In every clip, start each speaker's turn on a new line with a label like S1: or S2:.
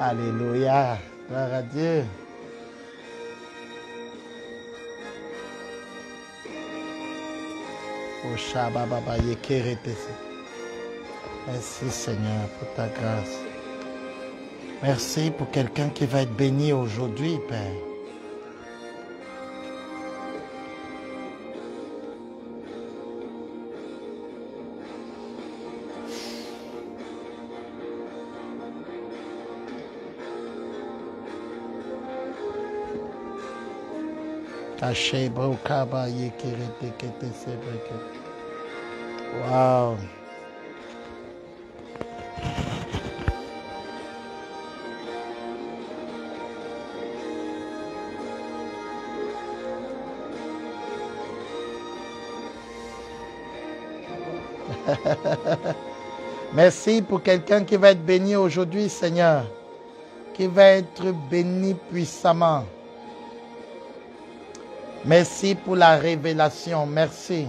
S1: Alléluia. Gloire à Dieu. Merci Seigneur pour ta grâce. Merci pour quelqu'un qui va être béni aujourd'hui, Père. Wow. Merci pour quelqu'un qui va être béni aujourd'hui, Seigneur. Qui va être béni puissamment. Merci pour la révélation. Merci.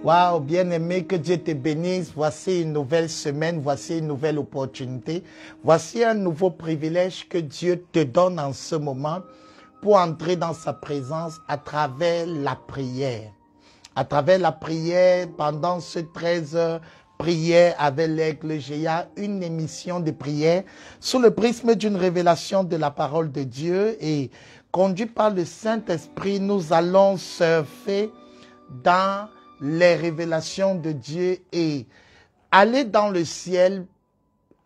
S1: Waouh, bien-aimé, que Dieu te bénisse. Voici une nouvelle semaine, voici une nouvelle opportunité. Voici un nouveau privilège que Dieu te donne en ce moment pour entrer dans sa présence à travers la prière. À travers la prière, pendant ce 13 heures, prière avec l'aigle géant, une émission de prière sous le prisme d'une révélation de la parole de Dieu et conduit par le Saint-Esprit, nous allons surfer dans les révélations de Dieu et aller dans le ciel,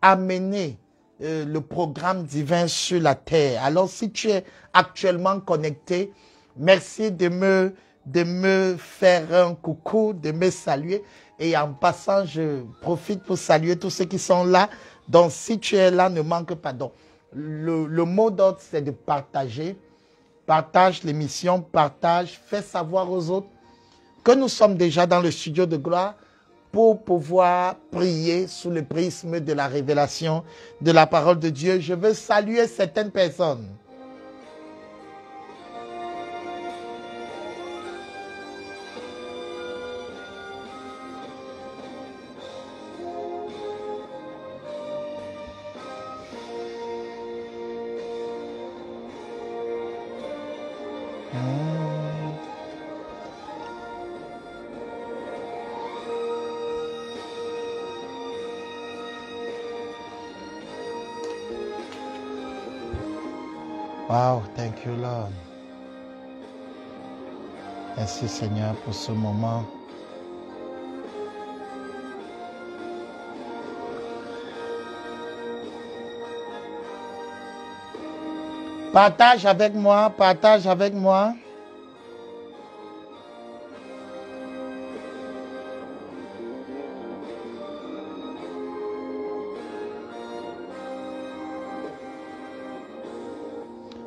S1: amener le programme divin sur la terre. Alors si tu es actuellement connecté, merci de me faire un coucou, de me saluer. Et en passant, je profite pour saluer tous ceux qui sont là. Donc si tu es là, ne manque pas. Donc, le mot d'ordre, c'est de partager. Partage l'émission, partage, fais savoir aux autres que nous sommes déjà dans le studio de gloire pour pouvoir prier sous le prisme de la révélation de la parole de Dieu. Je veux saluer certaines personnes. Wow, thank you, Lord. Merci, Seigneur, pour ce moment. Partage avec moi, partage avec moi.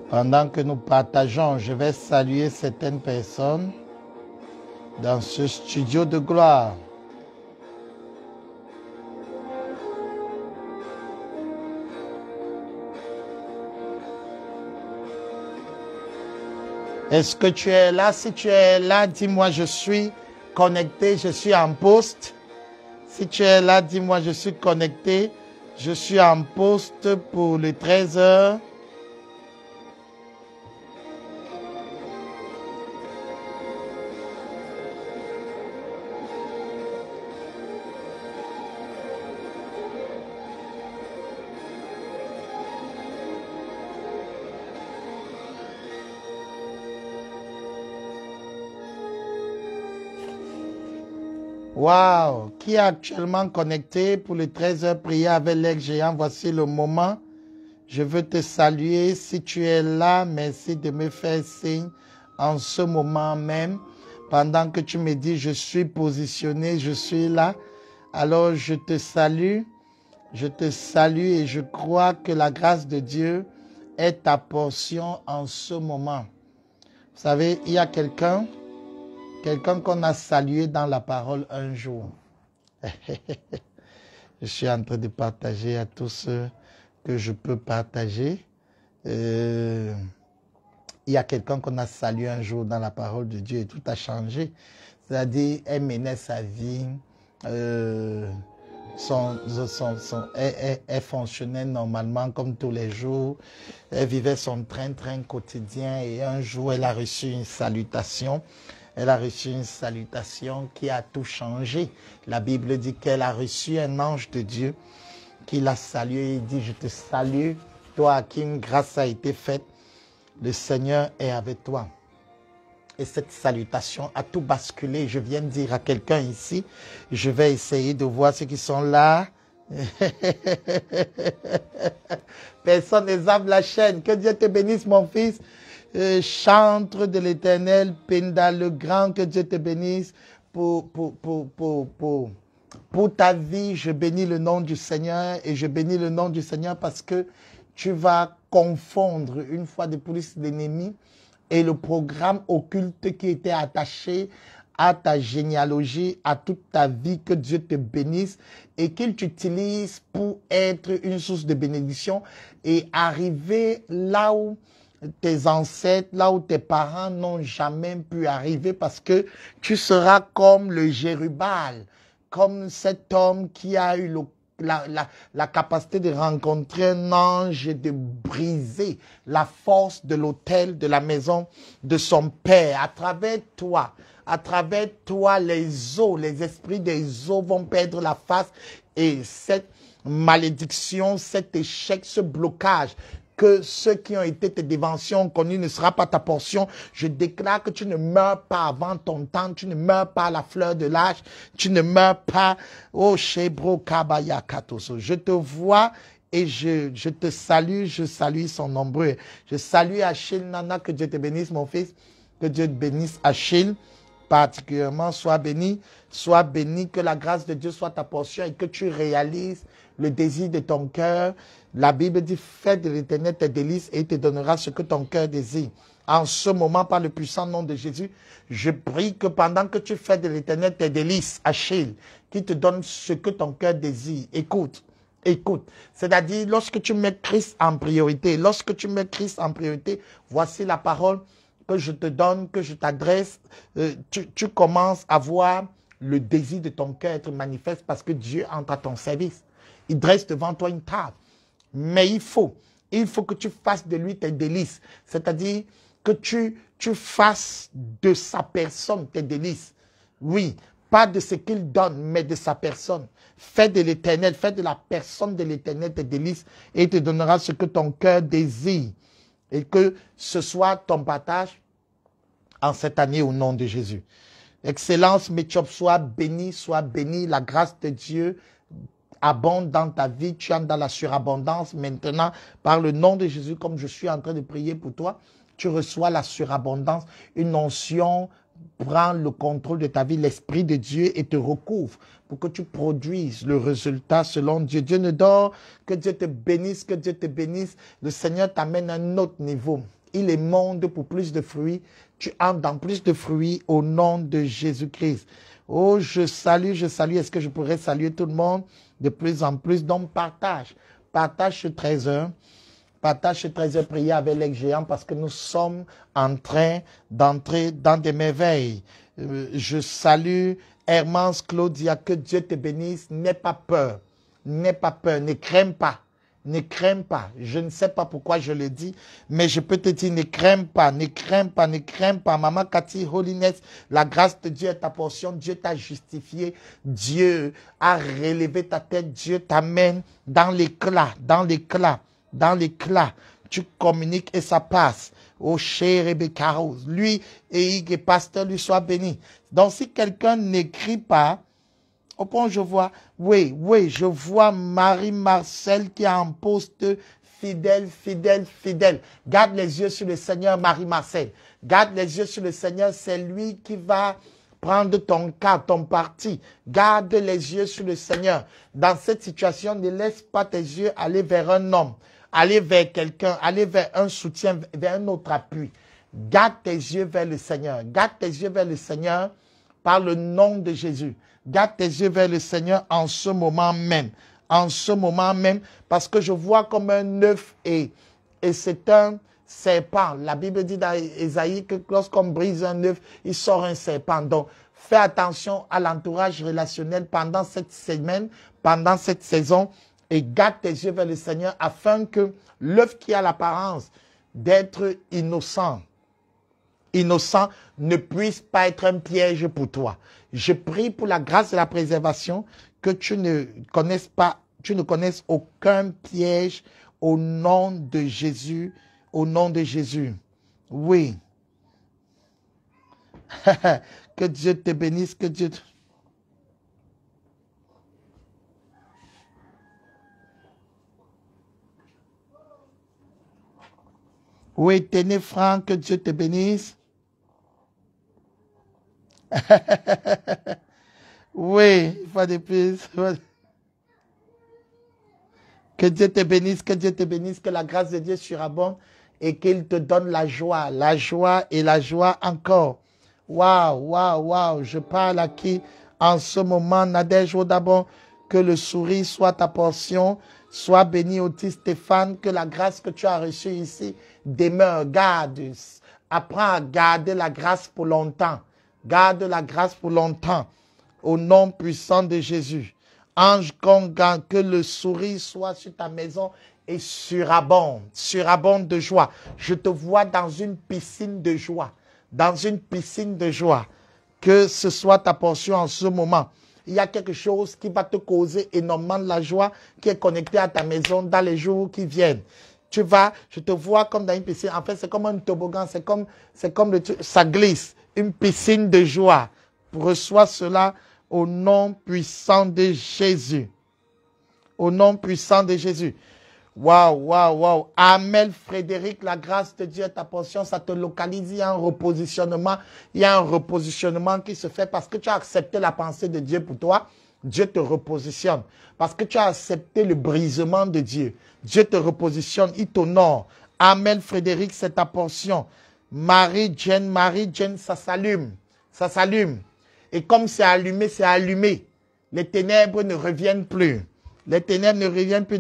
S1: Pendant que nous partageons, je vais saluer certaines personnes dans ce studio de gloire. Est-ce que tu es là? Si tu es là, dis-moi, je suis connecté, je suis en poste. Si tu es là, dis-moi, je suis connecté, je suis en poste pour les 13 heures. Wow! Qui est actuellement connecté pour les 13 heures prières avec l'aigle géant? Voici le moment. Je veux te saluer. Si tu es là, merci de me faire signe en ce moment même. Pendant que tu me dis, je suis positionné, je suis là. Alors, je te salue. Je te salue et je crois que la grâce de Dieu est ta portion en ce moment. Vous savez, il y a quelqu'un qu'on a salué dans la parole un jour. Je suis en train de partager à tous ceux que je peux partager. Il y a quelqu'un qu'on a salué un jour dans la parole de Dieu et tout a changé. c'est-à-dire elle menait sa vie, elle fonctionnait normalement comme tous les jours, elle vivait son train-train quotidien et un jour elle a reçu une salutation. Elle a reçu une salutation qui a tout changé. La Bible dit qu'elle a reçu un ange de Dieu qui l'a salué et dit, je te salue, toi à qui une grâce a été faite, le Seigneur est avec toi. Et cette salutation a tout basculé. Je viens de dire à quelqu'un ici, je vais essayer de voir ceux qui sont là. Personne ne zappe la chaîne. Que Dieu te bénisse, mon fils. Chantre de l'Éternel, Penda le Grand, que Dieu te bénisse pour ta vie. Je bénis le nom du Seigneur et je bénis le nom du Seigneur parce que tu vas confondre une fois de plus l'ennemi et le programme occulte qui était attaché à ta généalogie, à toute ta vie, que Dieu te bénisse et qu'il t'utilise pour être une source de bénédiction et arriver là où tes ancêtres, là où tes parents n'ont jamais pu arriver parce que tu seras comme le Jérubal, comme cet homme qui a eu la capacité de rencontrer un ange et de briser la force de l'autel de la maison de son père. À travers toi, les eaux, les esprits des eaux vont perdre la face et cette malédiction, cet échec, ce blocage que ceux qui ont été tes déventions ont connu ne sera pas ta portion. Je déclare que tu ne meurs pas avant ton temps, tu ne meurs pas à la fleur de l'âge, tu ne meurs pas au Shebro Kabaya Katoso. Je te vois et je te salue, je salue son nombreux. Je salue Achille Nana, que Dieu te bénisse mon fils, que Dieu te bénisse Achille. Particulièrement, sois béni, que la grâce de Dieu soit ta portion et que tu réalises le désir de ton cœur. La Bible dit, fais de l'Éternel tes délices et il te donnera ce que ton cœur désire. En ce moment, par le puissant nom de Jésus, je prie que pendant que tu fais de l'Éternel tes délices, Achille, qu'il te donne ce que ton cœur désire. Écoute. C'est-à-dire, lorsque tu mets Christ en priorité, voici la parole que je te donne, que je t'adresse, tu commences à voir le désir de ton cœur être manifeste parce que Dieu entre à ton service. Il dresse devant toi une table. Mais il faut que tu fasses de lui tes délices. C'est-à-dire que tu fasses de sa personne tes délices. Oui, pas de ce qu'il donne, mais de sa personne. Fais de l'Éternel, fais de la personne de l'Éternel tes délices et il te donnera ce que ton cœur désire. Et que ce soit ton partage en cette année au nom de Jésus. Excellence, Métiop, sois béni, la grâce de Dieu abonde dans ta vie, tu entres dans la surabondance. Maintenant, par le nom de Jésus, comme je suis en train de prier pour toi, tu reçois la surabondance, une onction prend le contrôle de ta vie, l'Esprit de Dieu et te recouvre pour que tu produises le résultat selon Dieu. Dieu ne dort, que Dieu te bénisse, que Dieu te bénisse. Le Seigneur t'amène à un autre niveau. Il est monde pour plus de fruits. Tu entres dans plus de fruits au nom de Jésus-Christ. Oh, je salue. Est-ce que je pourrais saluer tout le monde de plus en plus? Donc, partage ce trésor. Partage ce trésor, prier avec les géants parce que nous sommes en train d'entrer dans des merveilles. Je salue Hermance Claudia, que Dieu te bénisse. N'aie pas peur, ne crains pas. Ne crains pas. Je ne sais pas pourquoi je le dis, mais je peux te dire, ne crains pas. Maman Cathy, Holiness, la grâce de Dieu est ta portion. Dieu t'a justifié. Dieu a relevé ta tête. Dieu t'amène dans l'éclat. Tu communiques et ça passe. Oh, cher Rebecca Rose. Lui et Hugues et pasteur lui soit béni. Donc, si quelqu'un n'écrit pas, au point je vois, oui, je vois Marie-Marcel qui est en poste fidèle. Garde les yeux sur le Seigneur, Marie-Marcel. Garde les yeux sur le Seigneur, c'est lui qui va prendre ton cas, ton parti. Garde les yeux sur le Seigneur. Dans cette situation, ne laisse pas tes yeux aller vers un homme, aller vers quelqu'un, aller vers un soutien, vers un autre appui. Garde tes yeux vers le Seigneur. Garde tes yeux vers le Seigneur par le nom de Jésus. Garde tes yeux vers le Seigneur en ce moment même. Parce que je vois comme un œuf et c'est un serpent. La Bible dit dans Ésaïe que lorsqu'on brise un œuf, il sort un serpent. Donc, Fais attention à l'entourage relationnel pendant cette semaine, pendant cette saison, et garde tes yeux vers le Seigneur afin que l'œuvre qui a l'apparence d'être innocent ne puisse pas être un piège pour toi. Je prie pour la grâce de la préservation que tu ne connaisses pas, tu ne connaisses aucun piège au nom de Jésus, au nom de Jésus. Oui. Que Dieu te bénisse, que Dieu te... Oui, tenez Franck, que Dieu te bénisse. Oui, une fois de plus. Que Dieu te bénisse, que Dieu te bénisse, que la grâce de Dieu surabonde et qu'il te donne la joie et la joie encore. Waouh, waouh, waouh, je parle à qui en ce moment, Nadège Odabon, que le sourire soit ta portion, sois béni Otis Stéphane, que la grâce que tu as reçue ici demeure, garde, apprends à garder la grâce pour longtemps, garde la grâce pour longtemps, au nom puissant de Jésus. Ange Congan, que le sourire soit sur ta maison et surabonde de joie. Je te vois dans une piscine de joie, dans une piscine de joie. Que ce soit ta portion en ce moment. Il y a quelque chose qui va te causer énormément de la joie qui est connecté à ta maison dans les jours qui viennent. Je te vois comme dans une piscine. En fait, c'est comme un toboggan, ça glisse. Une piscine de joie. Reçois cela au nom puissant de Jésus. Au nom puissant de Jésus. Waouh, waouh, waouh. Amel Frédéric, la grâce de Dieu est ta portion, ça te localise, il y a un repositionnement. Il y a un repositionnement qui se fait parce que tu as accepté la pensée de Dieu pour toi. Dieu te repositionne. Parce que tu as accepté le brisement de Dieu. Dieu te repositionne, il t'honore. Amel Frédéric, c'est ta portion. Marie-Jane, ça s'allume. Ça s'allume. Et comme c'est allumé, c'est allumé. Les ténèbres ne reviennent plus. Les ténèbres ne reviennent plus.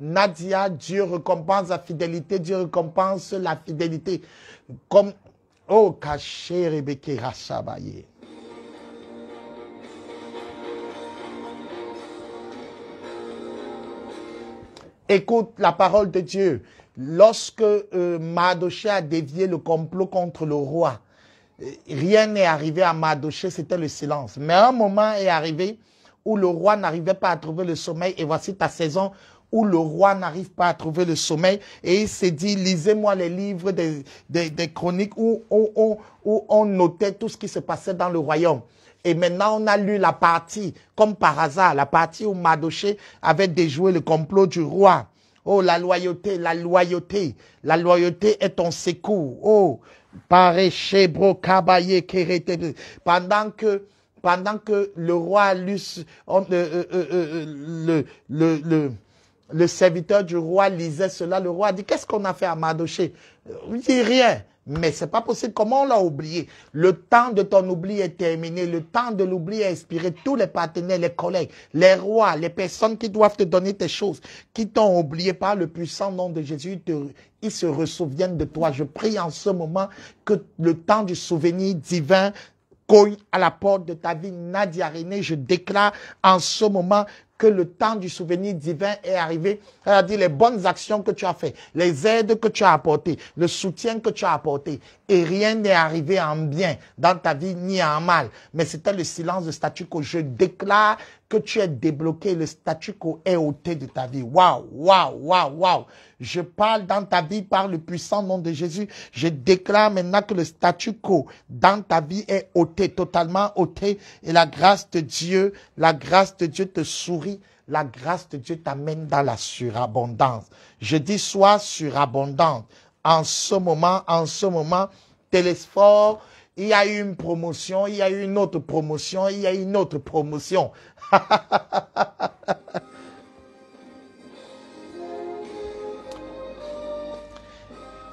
S1: Nadia, Dieu récompense la fidélité. Dieu récompense la fidélité. Comme, oh, caché Rebeke Rachabaye. Écoute la parole de Dieu. Lorsque Mardochée a dévié le complot contre le roi, rien n'est arrivé à Mardochée, c'était le silence. Mais un moment est arrivé où le roi n'arrivait pas à trouver le sommeil. Et voici ta saison où le roi n'arrive pas à trouver le sommeil. Et il s'est dit, lisez-moi les livres des chroniques où on notait tout ce qui se passait dans le royaume. Et maintenant, on a lu la partie, comme par hasard, la partie où Mardochée avait déjoué le complot du roi. Oh, la loyauté, la loyauté. La loyauté est ton secours. Oh, pendant que le roi le serviteur du roi lisait cela, le roi dit, qu'est-ce qu'on a fait à Mardochée? Il dit rien. Mais c'est pas possible. Comment on l'a oublié? Le temps de ton oubli est terminé. Le temps de l'oubli est expiré. Tous les partenaires, les collègues, les rois, les personnes qui doivent te donner tes choses, qui t'ont oublié par le puissant nom de Jésus, ils se ressouviennent de toi. Je prie en ce moment que le temps du souvenir divin cogne à la porte de ta vie. Nadia René, je déclare en ce moment que le temps du souvenir divin est arrivé, c'est-à-dire les bonnes actions que tu as faites, les aides que tu as apportées, le soutien que tu as apporté, et rien n'est arrivé en bien dans ta vie ni en mal, mais c'était le silence de statu quo. Je déclare que tu es débloqué, le statu quo est ôté de ta vie. Waouh, waouh, waouh, waouh. Je parle dans ta vie par le puissant nom de Jésus. Je déclare maintenant que le statu quo dans ta vie est ôté, totalement ôté, et la grâce de Dieu te sourit. La grâce de Dieu t'amène dans la surabondance. Je dis sois surabondante. En ce moment, Télésphore, il y a eu une promotion, il y a eu une autre promotion, il y a eu une autre promotion.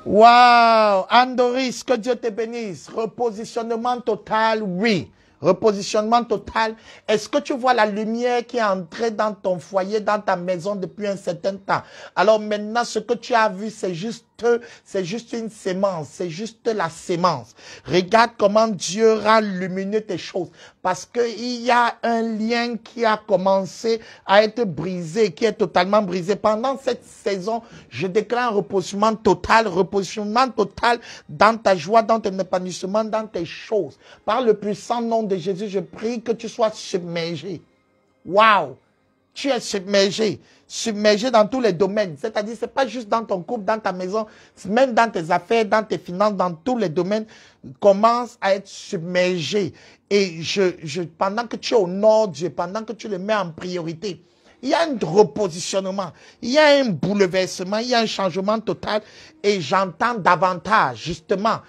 S1: Waouh, Andoris, que Dieu te bénisse. Repositionnement total, oui. Repositionnement total. Est-ce que tu vois la lumière qui est entrée dans ton foyer, dans ta maison depuis un certain temps? Alors maintenant, ce que tu as vu, c'est juste une sémence, c'est juste la sémence. Regarde comment Dieu rend lumineux tes choses. Parce qu'il y a un lien qui a commencé à être brisé, qui est totalement brisé. Pendant cette saison, je déclare un repositionnement total dans ta joie, dans ton épanouissement, dans tes choses. Par le puissant nom de Jésus, je prie que tu sois submergé. Waouh! Tu es submergé dans tous les domaines. C'est-à-dire, c'est pas juste dans ton couple, dans ta maison, même dans tes affaires, dans tes finances, dans tous les domaines, commence à être submergé. Et pendant que tu honores Dieu, pendant que tu le mets en priorité, il y a un repositionnement, il y a un bouleversement, il y a un changement total. Et j'entends davantage, justement,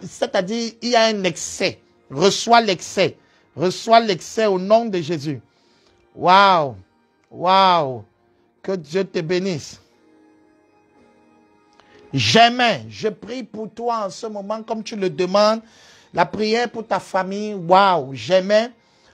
S1: c'est-à-dire, il y a un excès. Reçois l'excès au nom de Jésus. Waouh! Waouh! Que Dieu te bénisse. Jamais, je prie pour toi en ce moment comme tu le demandes. La prière pour ta famille, waouh! Jamais.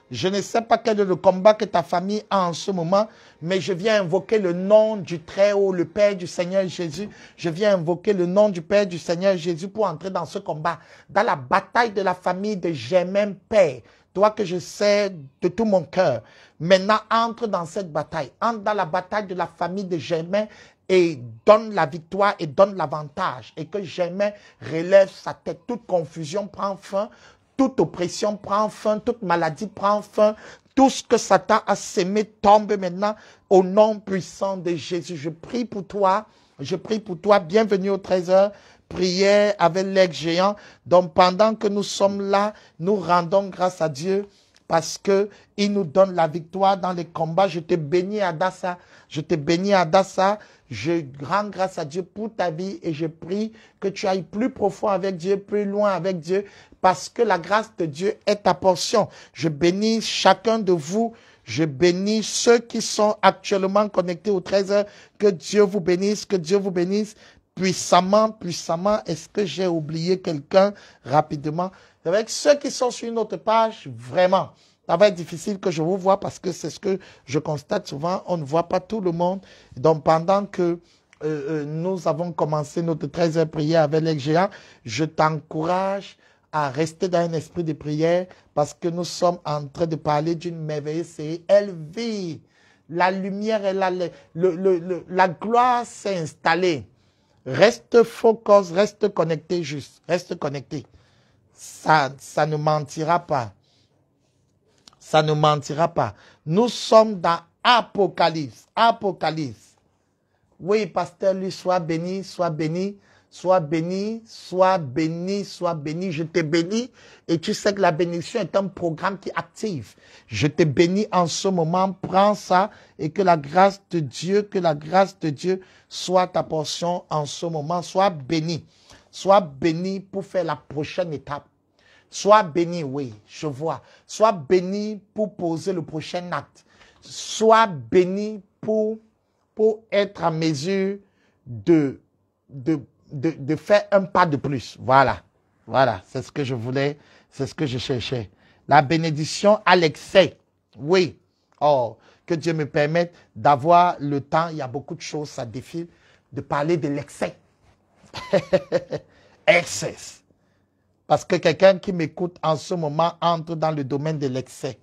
S1: Je ne sais pas quel est le combat que ta famille a en ce moment, mais je viens invoquer le nom du Très-Haut, le Père du Seigneur Jésus. Je viens invoquer le nom du Père du Seigneur Jésus pour entrer dans ce combat, dans la bataille de la famille de Germain Père. Toi que je sais de tout mon cœur. Maintenant, entre dans cette bataille. Entre dans la bataille de la famille de Germain et donne la victoire et donne l'avantage. Et que Germain relève sa tête. Toute confusion prend fin. Toute oppression prend fin. Toute maladie prend fin. Tout ce que Satan a sémé tombe maintenant au nom puissant de Jésus. Je prie pour toi. Je prie pour toi. Bienvenue au 13h. Prière avec l'aigle géant. Donc pendant que nous sommes là, nous rendons grâce à Dieu parce que il nous donne la victoire dans les combats. Je te bénis Adassa. Je te bénis Adassa. Je rends grâce à Dieu pour ta vie et je prie que tu ailles plus profond avec Dieu, plus loin avec Dieu parce que la grâce de Dieu est ta portion. Je bénis chacun de vous. Je bénis ceux qui sont actuellement connectés au 13h. Que Dieu vous bénisse, que Dieu vous bénisse. Puissamment, puissamment. Est-ce que j'ai oublié quelqu'un rapidement? Avec ceux qui sont sur une autre page, vraiment, ça va être difficile que je vous vois parce que c'est ce que je constate souvent. On ne voit pas tout le monde. Donc, pendant que nous avons commencé notre 13h prière avec les géants, je t'encourage à rester dans un esprit de prière parce que nous sommes en train de parler d'une merveilleuse série. Elle vit. La lumière est là. La gloire s'est installée. Reste focus, reste connecté juste, reste connecté. Ça ne mentira pas. Ça ne mentira pas. Nous sommes dans Apocalypse. Apocalypse. Oui, pasteur, lui, sois béni, sois béni, sois béni, sois béni, sois béni. Je te bénis et tu sais que la bénédiction est un programme qui active. Je te bénis en ce moment. Prends ça et que la grâce de Dieu, soit ta portion en ce moment. Sois béni. Sois béni pour faire la prochaine étape. Sois béni, oui, je vois. Sois béni pour poser le prochain acte. Sois béni pour être en mesure de faire un pas de plus. Voilà. Voilà, c'est ce que je voulais, c'est ce que je cherchais. La bénédiction à l'excès. Oui. Oh, que Dieu me permette d'avoir le temps. Il y a beaucoup de choses, ça défile, de parler de l'excès. Excès. Parce que quelqu'un qui m'écoute en ce moment entre dans le domaine de l'excès.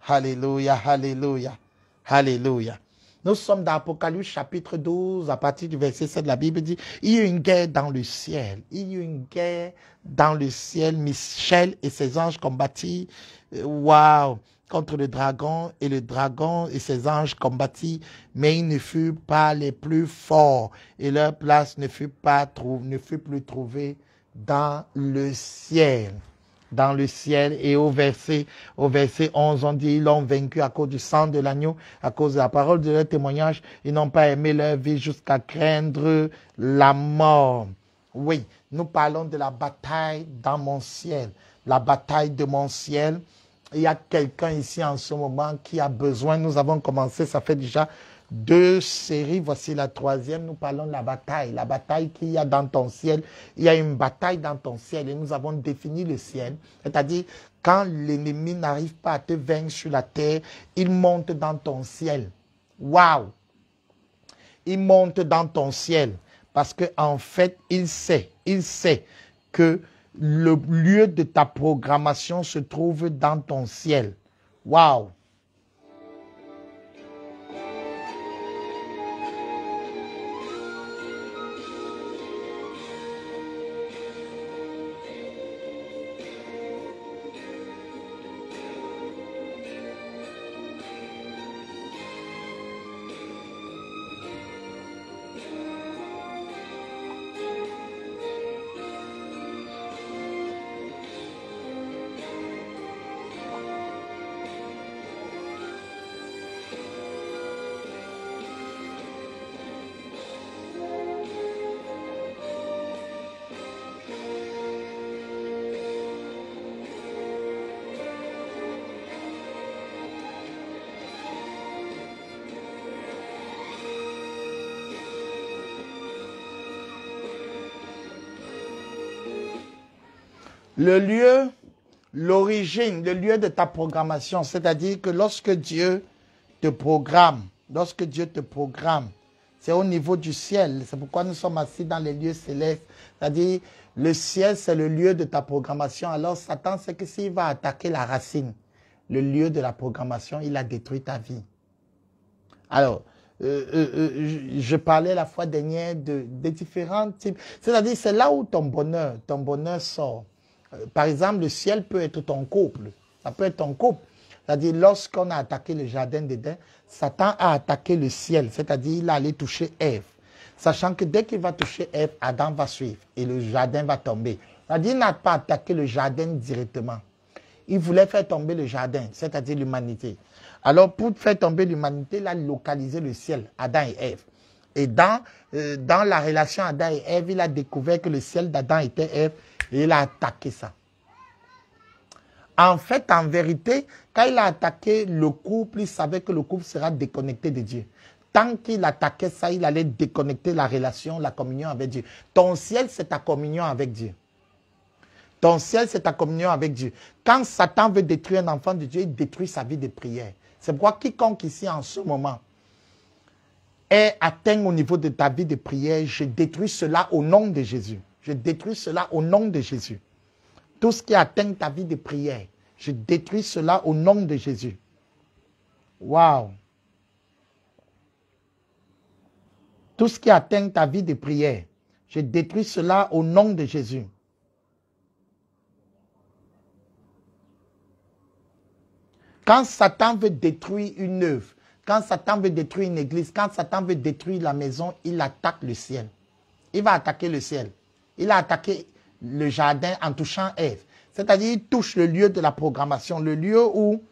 S1: Alléluia, alléluia, alléluia. Nous sommes dans Apocalypse chapitre 12, à partir du verset 7, la Bible dit, il y a une guerre dans le ciel. Il y a une guerre dans le ciel. Michel et ses anges combattirent, waouh, contre le dragon et ses anges combattirent, mais ils ne furent pas les plus forts et leur place ne fut plus trouvée dans le ciel. Dans le ciel. Et au verset 11, on dit, ils l'ont vaincu à cause du sang de l'agneau, à cause de la parole de leur témoignage. Ils n'ont pas aimé leur vie jusqu'à craindre la mort. Oui, nous parlons de la bataille dans mon ciel. La bataille de mon ciel. Il y a quelqu'un ici en ce moment qui a besoin. Nous avons commencé, ça fait déjà 2 séries. Voici la 3e. Nous parlons de la bataille. La bataille qu'il y a dans ton ciel. Il y a une bataille dans ton ciel et nous avons défini le ciel. C'est-à-dire, quand l'ennemi n'arrive pas à te vaincre sur la terre, il monte dans ton ciel. Waouh! Il monte dans ton ciel. Parce qu'en fait, il sait que le lieu de ta programmation se trouve dans ton ciel. Waouh! Le lieu, l'origine, le lieu de ta programmation, c'est-à-dire que lorsque Dieu te programme, c'est au niveau du ciel. C'est pourquoi nous sommes assis dans les lieux célestes. C'est-à-dire, le ciel, c'est le lieu de ta programmation. Alors, Satan sait que s'il va attaquer la racine, le lieu de la programmation, il a détruit ta vie. Alors, je parlais la fois dernière de différents types. C'est-à-dire, c'est là où ton bonheur sort. Par exemple, le ciel peut être ton couple. Ça peut être ton couple. C'est-à-dire, lorsqu'on a attaqué le jardin d'Éden, Satan a attaqué le ciel. C'est-à-dire, il allait toucher Ève. Sachant que dès qu'il va toucher Ève, Adam va suivre et le jardin va tomber. C'est-à-dire, il n'a pas attaqué le jardin directement. Il voulait faire tomber le jardin, c'est-à-dire l'humanité. Alors, pour faire tomber l'humanité, il a localisé le ciel, Adam et Ève. Et dans la relation Adam et Ève, il a découvert que le ciel d'Adam était Ève. Et il a attaqué ça. En fait, en vérité, quand il a attaqué le couple, il savait que le couple sera déconnecté de Dieu. Tant qu'il attaquait ça, il allait déconnecter la relation, la communion avec Dieu. Ton ciel, c'est ta communion avec Dieu. Ton ciel, c'est ta communion avec Dieu. Quand Satan veut détruire un enfant de Dieu, il détruit sa vie de prière. C'est pourquoi quiconque ici en ce moment est atteint au niveau de ta vie de prière, je détruis cela au nom de Jésus. Je détruis cela au nom de Jésus. Tout ce qui atteint ta vie de prière, je détruis cela au nom de Jésus. Waouh! Tout ce qui atteint ta vie de prière, je détruis cela au nom de Jésus. Quand Satan veut détruire une œuvre, quand Satan veut détruire une église, quand Satan veut détruire la maison, il attaque le ciel. Il va attaquer le ciel. Il a attaqué le jardin en touchant Ève. C'est-à-dire, il touche le lieu de la programmation, le lieu où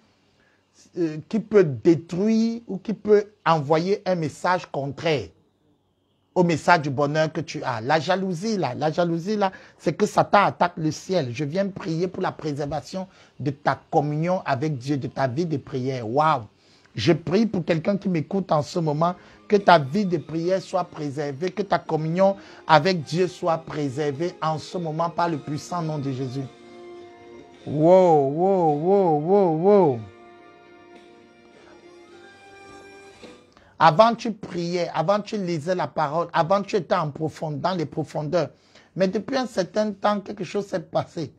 S1: qui peut détruire ou qui peut envoyer un message contraire au message du bonheur que tu as. La jalousie là, c'est que Satan attaque le ciel. Je viens prier pour la préservation de ta communion avec Dieu, de ta vie de prière. Waouh! Je prie pour quelqu'un qui m'écoute en ce moment, que ta vie de prière soit préservée, que ta communion avec Dieu soit préservée en ce moment par le puissant nom de Jésus. Wow, wow, wow, wow, wow. Avant tu priais, avant tu lisais la parole, avant tu étais en profondeur, dans les profondeurs. Mais depuis un certain temps, quelque chose s'est passé.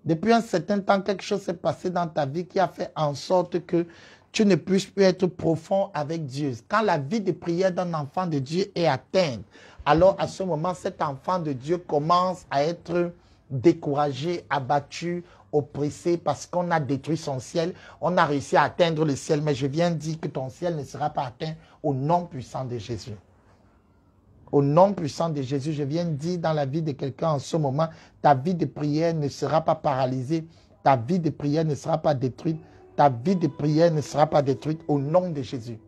S1: Depuis un certain temps, quelque chose s'est passé dans ta vie qui a fait en sorte que tu ne puisses plus être profond avec Dieu. Quand la vie de prière d'un enfant de Dieu est atteinte, alors à ce moment, cet enfant de Dieu commence à être découragé, abattu, oppressé parce qu'on a détruit son ciel. On a réussi à atteindre le ciel, mais je viens de dire que ton ciel ne sera pas atteint au nom puissant de Jésus. Au nom puissant de Jésus, je viens de dire dans la vie de quelqu'un en ce moment, ta vie de prière ne sera pas paralysée, ta vie de prière ne sera pas détruite, ta vie de prière ne sera pas détruite au nom de Jésus.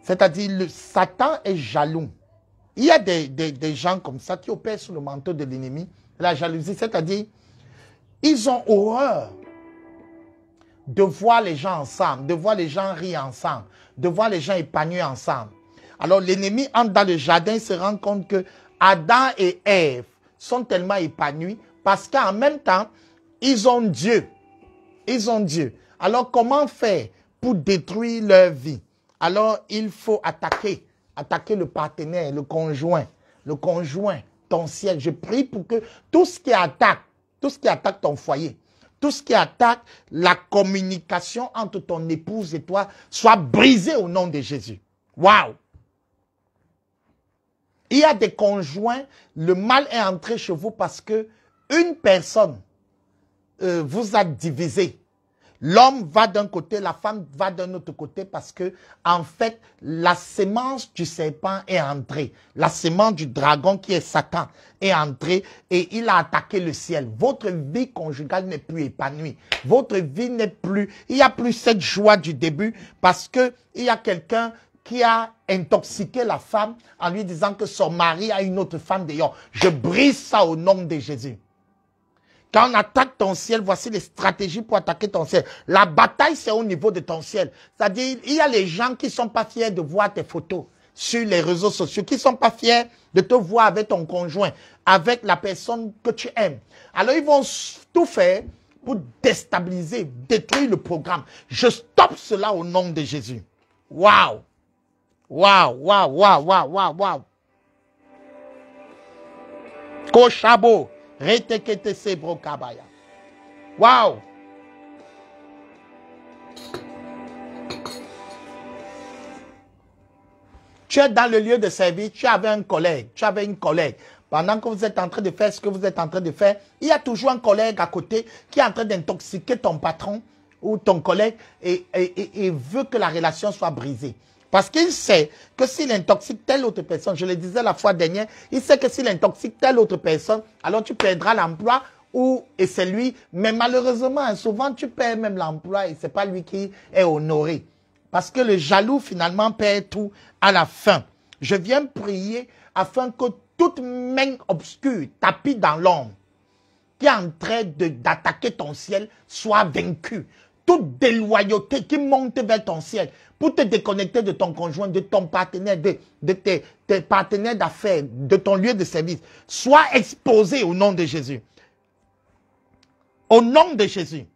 S1: C'est-à-dire, le Satan est jaloux. Il y a des gens comme ça qui opèrent sous le manteau de l'ennemi. La jalousie, c'est-à-dire, ils ont horreur de voir les gens ensemble, de voir les gens rire ensemble, de voir les gens épanouis ensemble. Alors l'ennemi entre dans le jardin, il se rend compte que Adam et Ève sont tellement épanouis parce qu'en même temps, ils ont Dieu. Ils ont Dieu. Alors comment faire pour détruire leur vie? Alors il faut attaquer le partenaire, le conjoint, ton ciel. Je prie pour que tout ce qui attaque ton foyer, tout ce qui attaque la communication entre ton épouse et toi soit brisé au nom de Jésus. Waouh! Il y a des conjoints, le mal est entré chez vous parce que une personne vous a divisé. L'homme va d'un côté, la femme va d'un autre côté parce que, en fait, la sémence du serpent est entrée. La sémence du dragon qui est Satan est entrée et il a attaqué le ciel. Votre vie conjugale n'est plus épanouie. Votre vie n'est plus, il n'y a plus cette joie du début parce que il y a quelqu'un qui a intoxiqué la femme en lui disant que son mari a une autre femme dehors. Je brise ça au nom de Jésus. Quand on attaque ton ciel, voici les stratégies pour attaquer ton ciel. La bataille, c'est au niveau de ton ciel. C'est-à-dire, il y a les gens qui ne sont pas fiers de voir tes photos sur les réseaux sociaux, qui ne sont pas fiers de te voir avec ton conjoint, avec la personne que tu aimes. Alors, ils vont tout faire pour déstabiliser, détruire le programme. Je stoppe cela au nom de Jésus. Waouh! Waouh, waouh, waouh, waouh, waouh, waouh. Koshabo. Waouh! Tu es dans le lieu de service, tu avais un collègue, tu avais une collègue. Pendant que vous êtes en train de faire ce que vous êtes en train de faire, il y a toujours un collègue à côté qui est en train d'intoxiquer ton patron ou ton collègue et veut que la relation soit brisée. Parce qu'il sait que s'il intoxique telle autre personne, je le disais la fois dernière, il sait que s'il intoxique telle autre personne, alors tu perdras l'emploi et c'est lui. Mais malheureusement, souvent tu perds même l'emploi et c'est pas lui qui est honoré. Parce que le jaloux finalement perd tout à la fin. Je viens prier afin que toute main obscure, tapie dans l'ombre, qui est en train d'attaquer ton ciel, soit vaincue. Toute déloyauté qui monte vers ton ciel pour te déconnecter de ton conjoint, de ton partenaire, de tes partenaires d'affaires, de ton lieu de service, soit exposée au nom de Jésus. Au nom de Jésus.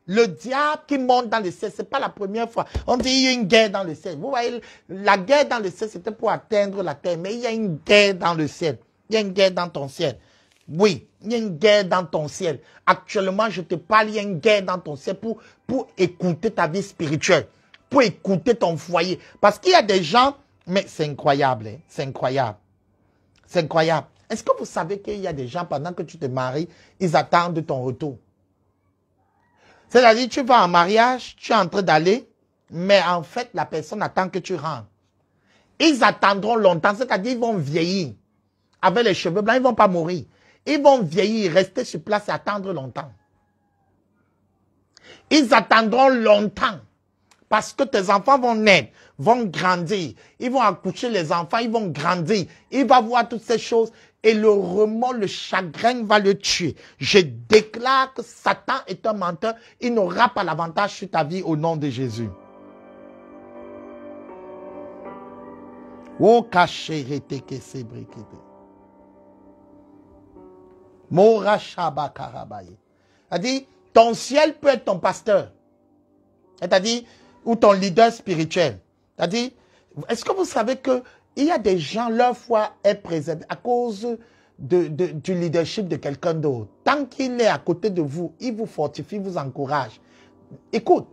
S1: Le diable qui monte dans le ciel, ce n'est pas la première fois. On dit qu'il y a une guerre dans le ciel. Vous voyez, la guerre dans le ciel, c'était pour atteindre la terre. Mais il y a une guerre dans le ciel. Il y a une guerre dans ton ciel. Oui, il y a une guerre dans ton ciel. Actuellement, je te parle, il y a une guerre dans ton ciel pour écouter ta vie spirituelle, pour écouter ton foyer. Parce qu'il y a des gens, mais c'est incroyable, hein, c'est incroyable. C'est incroyable. Est-ce que vous savez qu'il y a des gens, pendant que tu te maries, ils attendent ton retour? C'est-à-dire, tu vas en mariage, tu es en train d'aller, mais en fait, la personne attend que tu rentres. Ils attendront longtemps, c'est-à-dire, ils vont vieillir. Avec les cheveux blancs, ils ne vont pas mourir. Ils vont vieillir, rester sur place et attendre longtemps. Ils attendront longtemps. Parce que tes enfants vont naître, vont grandir. Ils vont accoucher les enfants, ils vont grandir. Il va voir toutes ces choses et le remords, le chagrin va le tuer. Je déclare que Satan est un menteur. Il n'aura pas l'avantage sur ta vie au nom de Jésus. Oh, caché, rétéké, sébriqué. C'est-à-dire, ton ciel peut être ton pasteur. C'est-à-dire, ou ton leader spirituel. C'est-à-dire, est-ce que vous savez qu'il y a des gens, leur foi est préservée à cause du leadership de quelqu'un d'autre. Tant qu'il est à côté de vous, il vous fortifie, vous encourage. Écoute,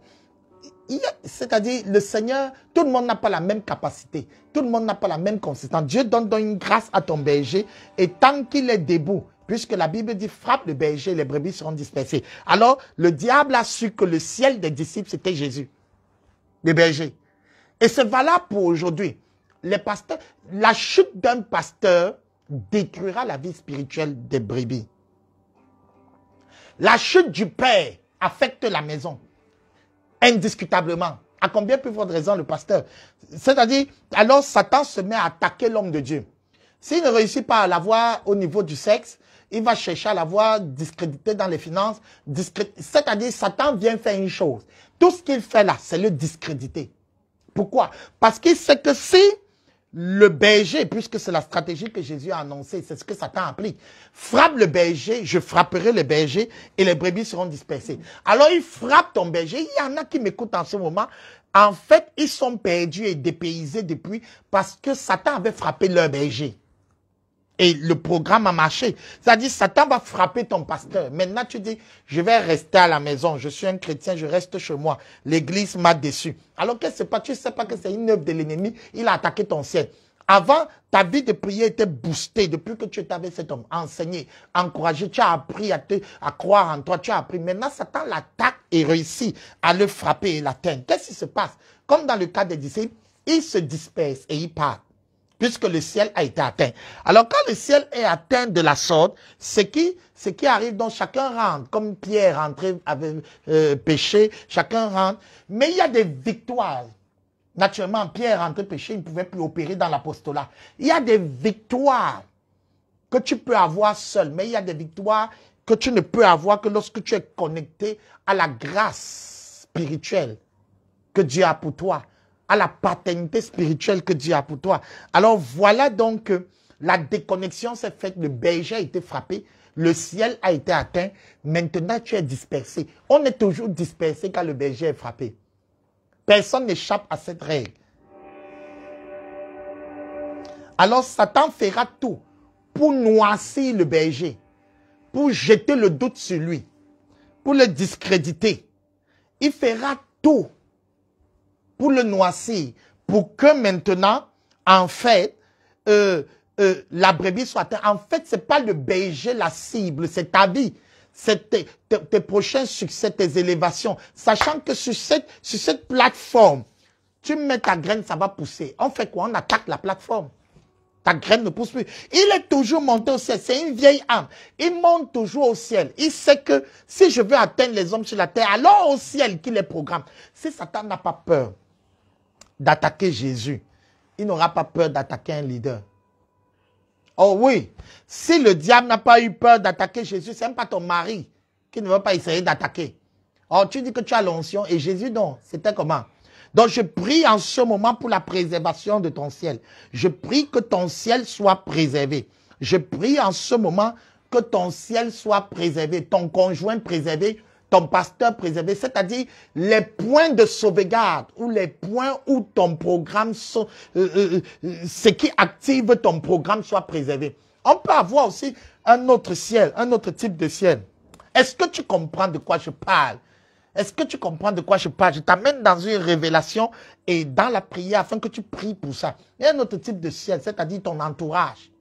S1: c'est-à-dire, le Seigneur, tout le monde n'a pas la même capacité. Tout le monde n'a pas la même consistance. Dieu donne une grâce à ton berger et tant qu'il est debout, puisque la Bible dit, frappe le berger, les brebis seront dispersées. Alors, le diable a su que le ciel des disciples, c'était Jésus, le berger. Et c'est valable pour aujourd'hui. Les pasteurs, la chute d'un pasteur détruira la vie spirituelle des brebis. La chute du père affecte la maison, indiscutablement. À combien peut votre raison le pasteur? C'est-à-dire, alors Satan se met à attaquer l'homme de Dieu. S'il ne réussit pas à l'avoir au niveau du sexe, il va chercher à l'avoir discrédité dans les finances. C'est-à-dire, Satan vient faire une chose. Tout ce qu'il fait là, c'est le discréditer. Pourquoi? Parce qu'il sait que si le berger, puisque c'est la stratégie que Jésus a annoncée, c'est ce que Satan applique, frappe le berger, je frapperai le berger et les brebis seront dispersées. Alors il frappe ton berger. Il y en a qui m'écoutent en ce moment. En fait, ils sont perdus et dépaysés depuis parce que Satan avait frappé leur berger. Et le programme a marché. C'est-à-dire, Satan va frapper ton pasteur. Maintenant, tu dis, je vais rester à la maison. Je suis un chrétien, je reste chez moi. L'église m'a déçu. Alors que c'est pas, tu sais pas que c'est une œuvre de l'ennemi. Il a attaqué ton ciel. Avant, ta vie de prière était boostée depuis que tu étais avec cet homme. Enseigné, encouragé, tu as appris à croire en toi, tu as appris. Maintenant, Satan l'attaque et réussit à le frapper et l'atteindre. Qu'est-ce qui se passe? Comme dans le cas des disciples, il se disperse et il part. Puisque le ciel a été atteint. Alors quand le ciel est atteint de la sorte, ce qui arrive, donc chacun rentre, comme Pierre rentrait avec péché, chacun rentre. Mais il y a des victoires. Naturellement, Pierre rentrait péché, il ne pouvait plus opérer dans l'apostolat. Il y a des victoires que tu peux avoir seul, mais il y a des victoires que tu ne peux avoir que lorsque tu es connecté à la grâce spirituelle que Dieu a pour toi, à la paternité spirituelle que Dieu a pour toi. Alors voilà donc que la déconnexion s'est faite, le berger a été frappé, le ciel a été atteint, maintenant tu es dispersé. On est toujours dispersé quand le berger est frappé. Personne n'échappe à cette règle. Alors Satan fera tout pour noircir le berger, pour jeter le doute sur lui, pour le discréditer. Il fera tout pour le noircir, pour que maintenant, en fait, la brebis soit atteinte. En fait, ce n'est pas le berger la cible, c'est ta vie. C'est tes prochains succès, tes élévations. Sachant que sur cette plateforme, tu mets ta graine, ça va pousser. On fait quoi? On attaque la plateforme. Ta graine ne pousse plus. Il est toujours monté au ciel. C'est une vieille âme. Il monte toujours au ciel. Il sait que si je veux atteindre les hommes sur la terre, alors au ciel qu'il les programme. Si Satan n'a pas peur d'attaquer Jésus, il n'aura pas peur d'attaquer un leader. Oh oui, si le diable n'a pas eu peur d'attaquer Jésus, c'est même pas ton mari qui ne va pas essayer d'attaquer. Oh, tu dis que tu as l'onction et Jésus non, c'était comment? Donc je prie en ce moment pour la préservation de ton ciel. Je prie que ton ciel soit préservé. Je prie en ce moment que ton ciel soit préservé, ton conjoint préservé, ton pasteur préservé, c'est-à-dire les points de sauvegarde ou les points où ton programme, ce qui active ton programme soit préservé. On peut avoir aussi un autre ciel, un autre type de ciel. Est-ce que tu comprends de quoi je parle? Est-ce que tu comprends de quoi je parle? Je t'amène dans une révélation et dans la prière afin que tu pries pour ça. Il y a un autre type de ciel, c'est-à-dire ton entourage.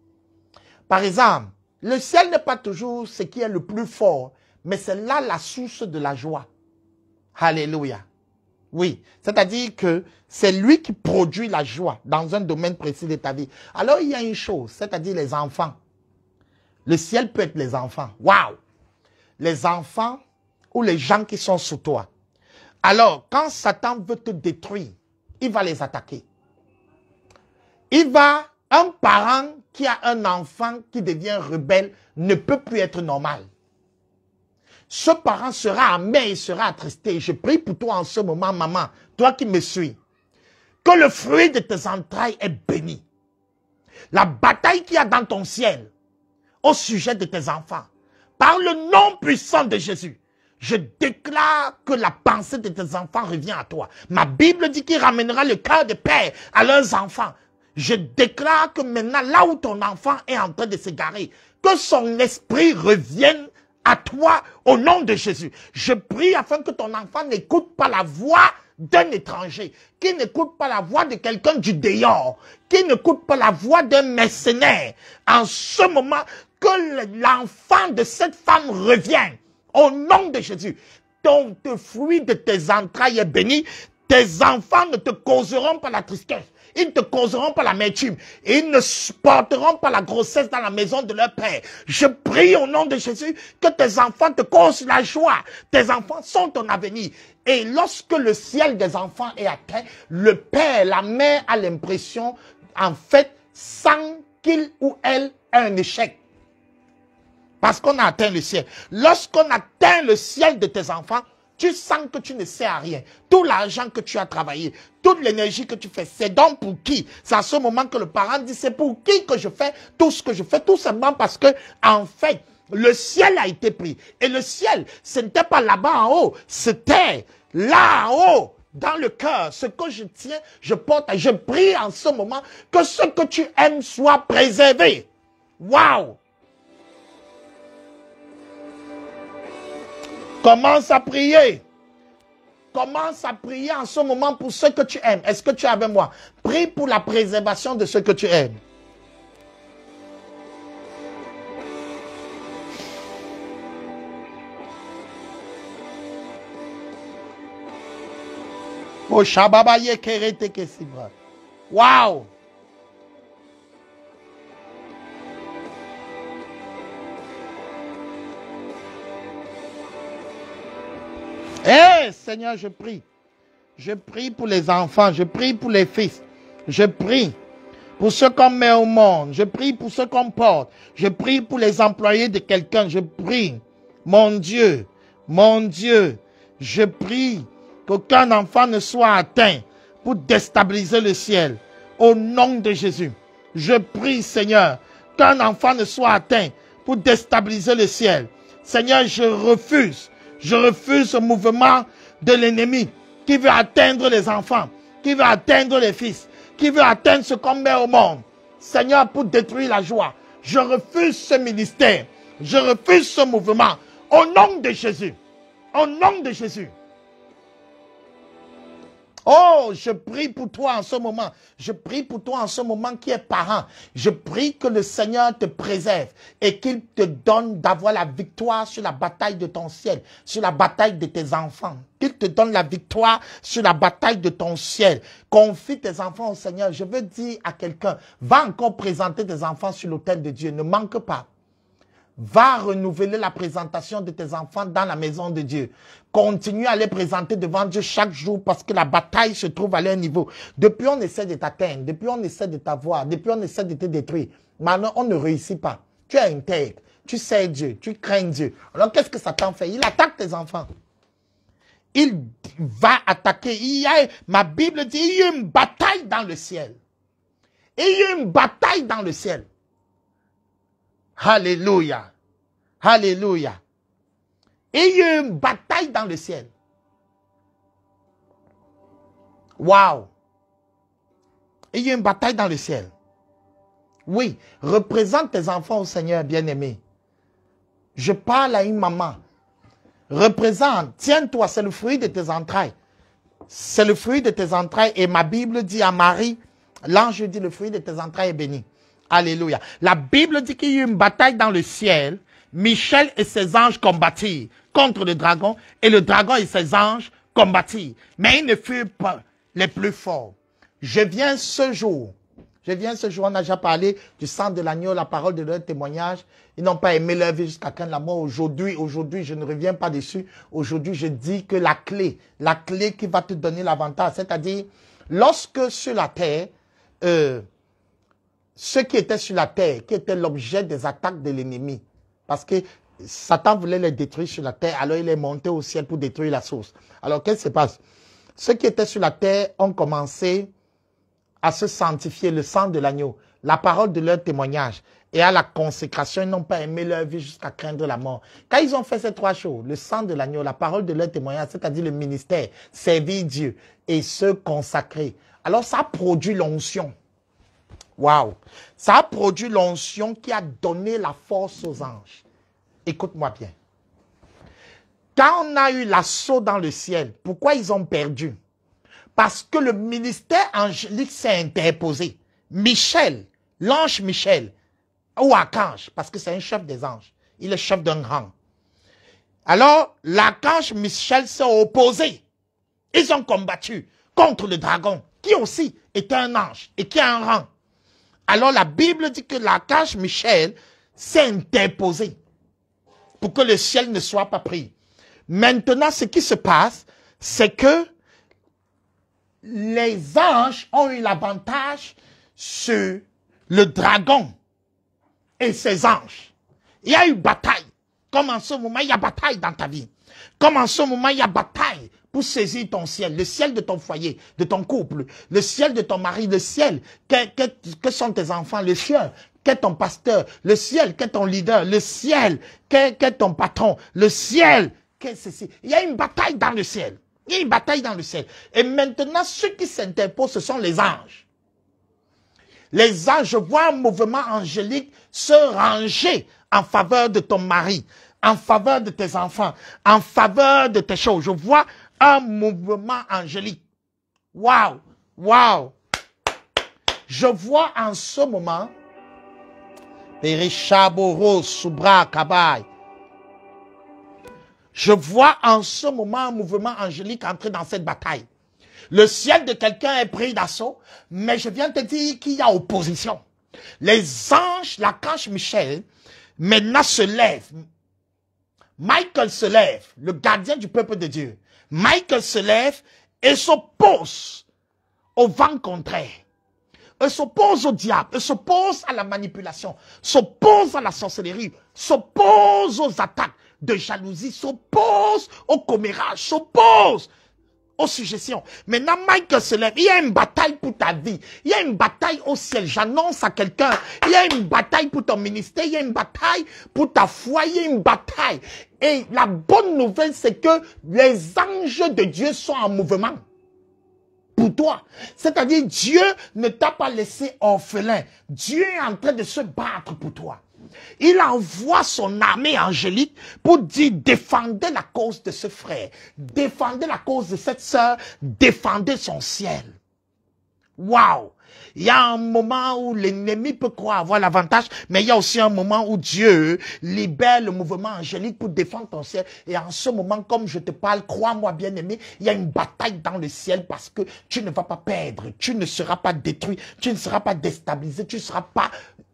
S1: Par exemple, le ciel n'est pas toujours ce qui est le plus fort, mais c'est là la source de la joie. Alléluia. Oui, c'est-à-dire que c'est lui qui produit la joie dans un domaine précis de ta vie. Alors il y a une chose, c'est-à-dire les enfants. Le ciel peut être les enfants. Waouh! Les enfants ou les gens qui sont sous toi. Alors, quand Satan veut te détruire, il va les attaquer. Un parent qui a un enfant qui devient rebelle ne peut plus être normal. Ce parent sera amer et sera attristé. Je prie pour toi en ce moment, maman, toi qui me suis, que le fruit de tes entrailles est béni. La bataille qu'il y a dans ton ciel au sujet de tes enfants, par le nom puissant de Jésus, je déclare que la pensée de tes enfants revient à toi. Ma Bible dit qu'il ramènera le cœur des pères à leurs enfants. Je déclare que maintenant, là où ton enfant est en train de s'égarer, que son esprit revienne à toi au nom de Jésus. Je prie afin que ton enfant n'écoute pas la voix d'un étranger, qu'il n'écoute pas la voix de quelqu'un du dehors, qu'il n'écoute pas la voix d'un mercenaire. En ce moment, que l'enfant de cette femme revienne au nom de Jésus. Ton fruit de tes entrailles est béni. Tes enfants ne te causeront pas la tristesse. Ils ne te causeront pas l'amertume. Ils ne supporteront pas la grossesse dans la maison de leur père. Je prie au nom de Jésus que tes enfants te causent la joie. Tes enfants sont ton avenir. Et lorsque le ciel des enfants est atteint, le père, la mère a l'impression, en fait, sans qu'il ou elle ait un échec. Parce qu'on a atteint le ciel. Lorsqu'on atteint le ciel de tes enfants, tu sens que tu ne sais à rien. Tout l'argent que tu as travaillé, toute l'énergie que tu fais, c'est donc pour qui? C'est à ce moment que le parent dit, c'est pour qui que je fais tout ce que je fais? Tout simplement parce que, en fait, le ciel a été pris. Et le ciel, ce n'était pas là-bas en haut, c'était là en haut, dans le cœur. Ce que je tiens, je porte, je prie en ce moment que ce que tu aimes soit préservé. Waouh! Commence à prier. Commence à prier en ce moment pour ce que tu aimes. Est-ce que tu es avec moi? Prie pour la préservation de ce que tu aimes. Oh, Shababaye Kerete Kesibra. Waouh! Eh, Seigneur, je prie. Je prie pour les enfants, je prie pour les fils. Je prie pour ceux qu'on met au monde. Je prie pour ceux qu'on porte. Je prie pour les employés de quelqu'un. Je prie, mon Dieu, je prie qu'aucun enfant ne soit atteint pour déstabiliser le ciel. Au nom de Jésus, je prie, Seigneur, qu'un enfant ne soit atteint pour déstabiliser le ciel. Seigneur, je refuse ce mouvement de l'ennemi qui veut atteindre les enfants, qui veut atteindre les fils, qui veut atteindre ce qu'on met au monde. Seigneur, pour détruire la joie, je refuse ce ministère, je refuse ce mouvement. Au nom de Jésus, au nom de Jésus. Oh, je prie pour toi en ce moment. Je prie pour toi en ce moment qui est parent. Je prie que le Seigneur te préserve et qu'il te donne d'avoir la victoire sur la bataille de ton ciel, sur la bataille de tes enfants. Qu'il te donne la victoire sur la bataille de ton ciel. Confie tes enfants au Seigneur. Je veux dire à quelqu'un, va encore présenter tes enfants sur l'autel de Dieu. Ne manque pas. Va renouveler la présentation de tes enfants dans la maison de Dieu. Continue à les présenter devant Dieu chaque jour parce que la bataille se trouve à leur niveau. Depuis, on essaie de t'atteindre. Depuis, on essaie de t'avoir. Depuis, on essaie de te détruire. Maintenant, on ne réussit pas. Tu es intègre. Tu sais Dieu. Tu crains Dieu. Alors, qu'est-ce que Satan fait? Il attaque tes enfants. Il va attaquer. Ma Bible dit, il y a une bataille dans le ciel. Et il y a une bataille dans le ciel. Alléluia. Alléluia. Et il y a une bataille dans le ciel. Waouh. Et il y a une bataille dans le ciel. Oui, représente tes enfants au Seigneur bien-aimé. Je parle à une maman. Représente, tiens-toi, c'est le fruit de tes entrailles. C'est le fruit de tes entrailles. Et ma Bible dit à Marie, l'ange dit le fruit de tes entrailles est béni. Alléluia. La Bible dit qu'il y a eu une bataille dans le ciel. Michel et ses anges combattirent contre le dragon. Et le dragon et ses anges combattirent. Mais ils ne furent pas les plus forts. Je viens ce jour, on a déjà parlé du sang de l'agneau, la parole de leur témoignage. Ils n'ont pas aimé leur vie jusqu'à quand la mort. Aujourd'hui, je ne reviens pas dessus. Aujourd'hui, je dis que la clé qui va te donner l'avantage, c'est-à-dire, lorsque sur la terre, ceux qui étaient sur la terre, qui étaient l'objet des attaques de l'ennemi, parce que Satan voulait les détruire sur la terre, alors il est monté au ciel pour détruire la source. Alors qu'est-ce qui se passe? Ceux qui étaient sur la terre ont commencé à se sanctifier, le sang de l'agneau, la parole de leur témoignage et à la consécration. Ils n'ont pas aimé leur vie jusqu'à craindre la mort. Quand ils ont fait ces trois choses, le sang de l'agneau, la parole de leur témoignage, c'est-à-dire le ministère, servir Dieu et se consacrer, alors ça a produit l'onction. Waouh! Ça a produit l'onction qui a donné la force aux anges. Écoute-moi bien. Quand on a eu l'assaut dans le ciel, pourquoi ils ont perdu? Parce que le ministère angélique s'est interposé. Michel, l'ange Michel, ou archange, parce que c'est un chef des anges. Il est chef d'un rang. Alors, l'archange Michel s'est opposé. Ils ont combattu contre le dragon, qui aussi est un ange et qui a un rang. Alors la Bible dit que l'archange Michel s'est interposé pour que le ciel ne soit pas pris. Maintenant, ce qui se passe, c'est que les anges ont eu l'avantage sur le dragon et ses anges. Il y a eu bataille. Comme en ce moment, il y a bataille dans ta vie. Comme en ce moment, il y a bataille pour saisir ton ciel. Le ciel de ton foyer, de ton couple. Le ciel de ton mari. Le ciel. Que sont tes enfants? Le ciel. Qu'est ton pasteur? Le ciel. Qu'est ton leader? Le ciel. Qu'est ton patron? Le ciel. Qu'est ceci? Il y a une bataille dans le ciel. Il y a une bataille dans le ciel. Et maintenant, ceux qui s'interposent, ce sont les anges. Les anges, je vois un mouvement angélique se ranger en faveur de ton mari, en faveur de tes enfants, en faveur de tes choses. Je vois un mouvement angélique. Waouh! Waouh! Je vois en ce moment, je vois en ce moment un mouvement angélique entrer dans cette bataille. Le ciel de quelqu'un est pris d'assaut, mais je viens te dire qu'il y a opposition. Les anges, l'archange Michel, maintenant se lève. Michael se lève, le gardien du peuple de Dieu. Michael se lève et s'oppose au vent contraire. Il s'oppose au diable, il s'oppose à la manipulation, s'oppose à la sorcellerie, s'oppose aux attaques de jalousie, s'oppose au commérage, s'oppose aux suggestions. Maintenant, Michael se lève. Il y a une bataille pour ta vie. Il y a une bataille au ciel. J'annonce à quelqu'un. Il y a une bataille pour ton ministère. Il y a une bataille pour ta foi. Il y a une bataille. Et la bonne nouvelle, c'est que les anges de Dieu sont en mouvement pour toi. C'est-à-dire, Dieu ne t'a pas laissé orphelin. Dieu est en train de se battre pour toi. Il envoie son armée angélique pour dire défendez la cause de ce frère, défendez la cause de cette sœur, défendez son ciel. Waouh! Il y a un moment où l'ennemi peut croire avoir l'avantage, mais il y a aussi un moment où Dieu libère le mouvement angélique pour défendre ton ciel. Et en ce moment, comme je te parle, crois-moi bien aimé, il y a une bataille dans le ciel parce que tu ne vas pas perdre, tu ne seras pas détruit, tu ne seras pas déstabilisé, tu ne seras pas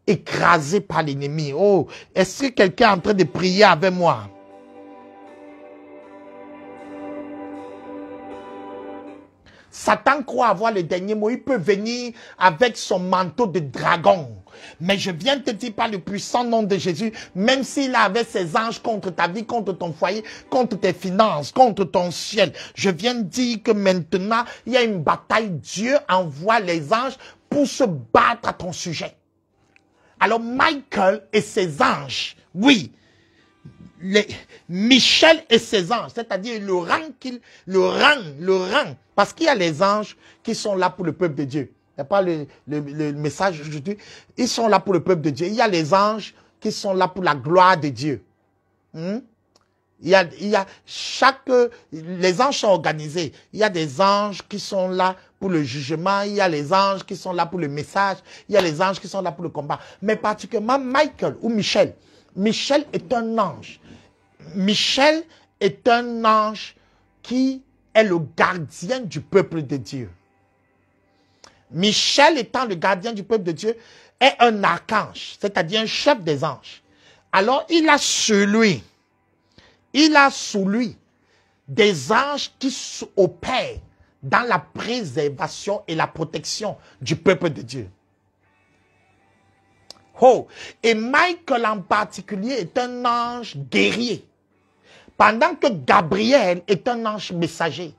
S1: écrasé par l'ennemi. Oh, est-ce que quelqu'un est en train de prier avec moi? Satan croit avoir le dernier mot. Il peut venir avec son manteau de dragon. Mais je viens te dire par le puissant nom de Jésus, même s'il avait ses anges contre ta vie, contre ton foyer, contre tes finances, contre ton ciel, je viens de dire que maintenant, il y a une bataille. Dieu envoie les anges pour se battre à ton sujet. Alors Michael et ses anges, oui, Michel et ses anges, c'est-à-dire le rang, parce qu'il y a les anges qui sont là pour le peuple de Dieu. Il n'y a pas le message aujourd'hui. Ils sont là pour le peuple de Dieu. Il y a les anges qui sont là pour la gloire de Dieu. Les anges sont organisés. Il y a des anges qui sont là pour le jugement. Il y a les anges qui sont là pour le message. Il y a les anges qui sont là pour le combat. Mais particulièrement Michael ou Michel. Michel est un ange. Michel est un ange qui est le gardien du peuple de Dieu. Michel étant le gardien du peuple de Dieu est un archange, c'est-à-dire un chef des anges. Alors il a sous lui des anges qui opèrent dans la préservation et la protection du peuple de Dieu. Oh, et Michael en particulier est un ange guerrier, pendant que Gabriel est un ange messager.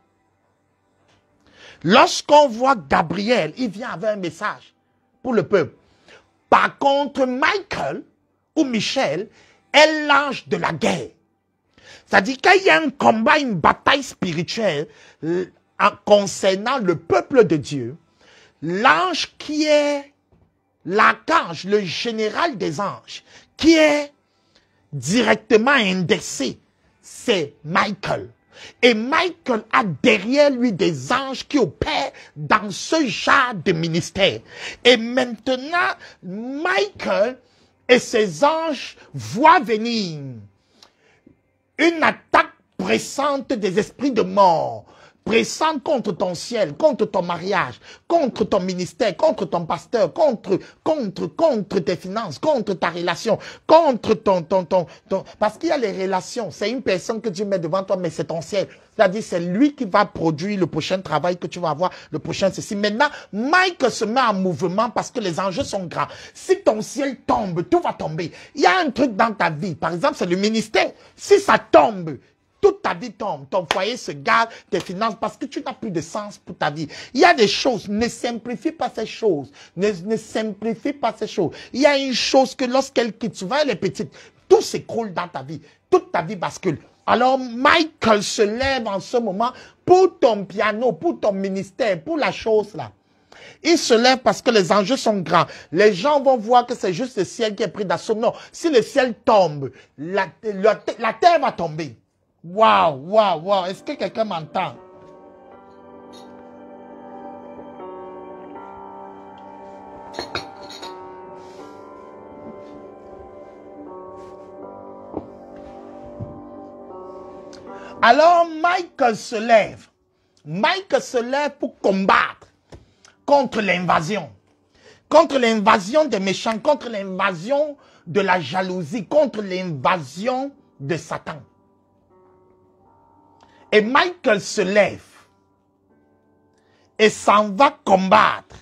S1: Lorsqu'on voit Gabriel, il vient avec un message pour le peuple. Par contre, Michael ou Michel est l'ange de la guerre. C'est-à-dire qu'il y a un combat, une bataille spirituelle concernant le peuple de Dieu, l'ange qui est l'archange, le général des anges, qui est directement indexé, c'est Michael. Et Michael a derrière lui des anges qui opèrent dans ce genre de ministère. Et maintenant, Michael et ses anges voient venir une attaque pressante des esprits de mort pressant contre ton ciel, contre ton mariage, contre ton ministère, contre ton pasteur, contre tes finances, contre ta relation, contre parce qu'il y a les relations. C'est une personne que Dieu met devant toi, mais c'est ton ciel. C'est-à-dire, c'est lui qui va produire le prochain travail que tu vas avoir, le prochain ceci. Maintenant, Mike se met en mouvement parce que les enjeux sont grands. Si ton ciel tombe, tout va tomber. Il y a un truc dans ta vie. Par exemple, c'est le ministère. Si ça tombe, toute ta vie tombe, ton foyer se gare, tes finances, parce que tu n'as plus de sens pour ta vie. Il y a des choses, ne simplifie pas ces choses. Ne simplifie pas ces choses. Il y a une chose que lorsqu'elle quitte, souvent elle est petite, tout s'écroule dans ta vie. Toute ta vie bascule. Alors Michael se lève en ce moment pour ton piano, pour ton ministère, pour la chose là. Il se lève parce que les enjeux sont grands. Les gens vont voir que c'est juste le ciel qui est pris d'assaut. Non, si le ciel tombe, la terre va tomber. Waouh, waouh, waouh. Est-ce que quelqu'un m'entend? Alors, Michael se lève. Michael se lève pour combattre contre l'invasion. Contre l'invasion des méchants, contre l'invasion de la jalousie, contre l'invasion de Satan. Et Michael se lève et s'en va combattre.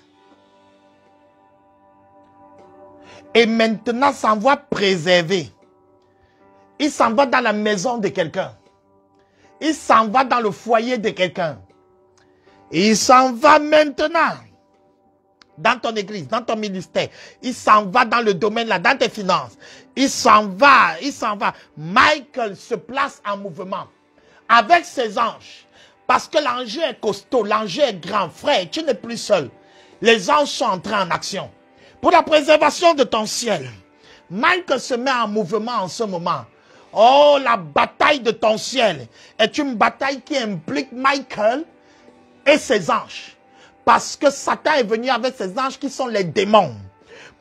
S1: Et maintenant s'en va préserver. Il s'en va dans la maison de quelqu'un. Il s'en va dans le foyer de quelqu'un. Et il s'en va maintenant dans ton église, dans ton ministère. Il s'en va dans le domaine là, dans tes finances. Il s'en va, il s'en va. Michael se place en mouvement avec ses anges. Parce que l'enjeu est costaud, l'enjeu est grand. Frère, tu n'es plus seul. Les anges sont entrés en action. Pour la préservation de ton ciel. Michael se met en mouvement en ce moment. Oh, la bataille de ton ciel est une bataille qui implique Michael et ses anges. Parce que Satan est venu avec ses anges qui sont les démons.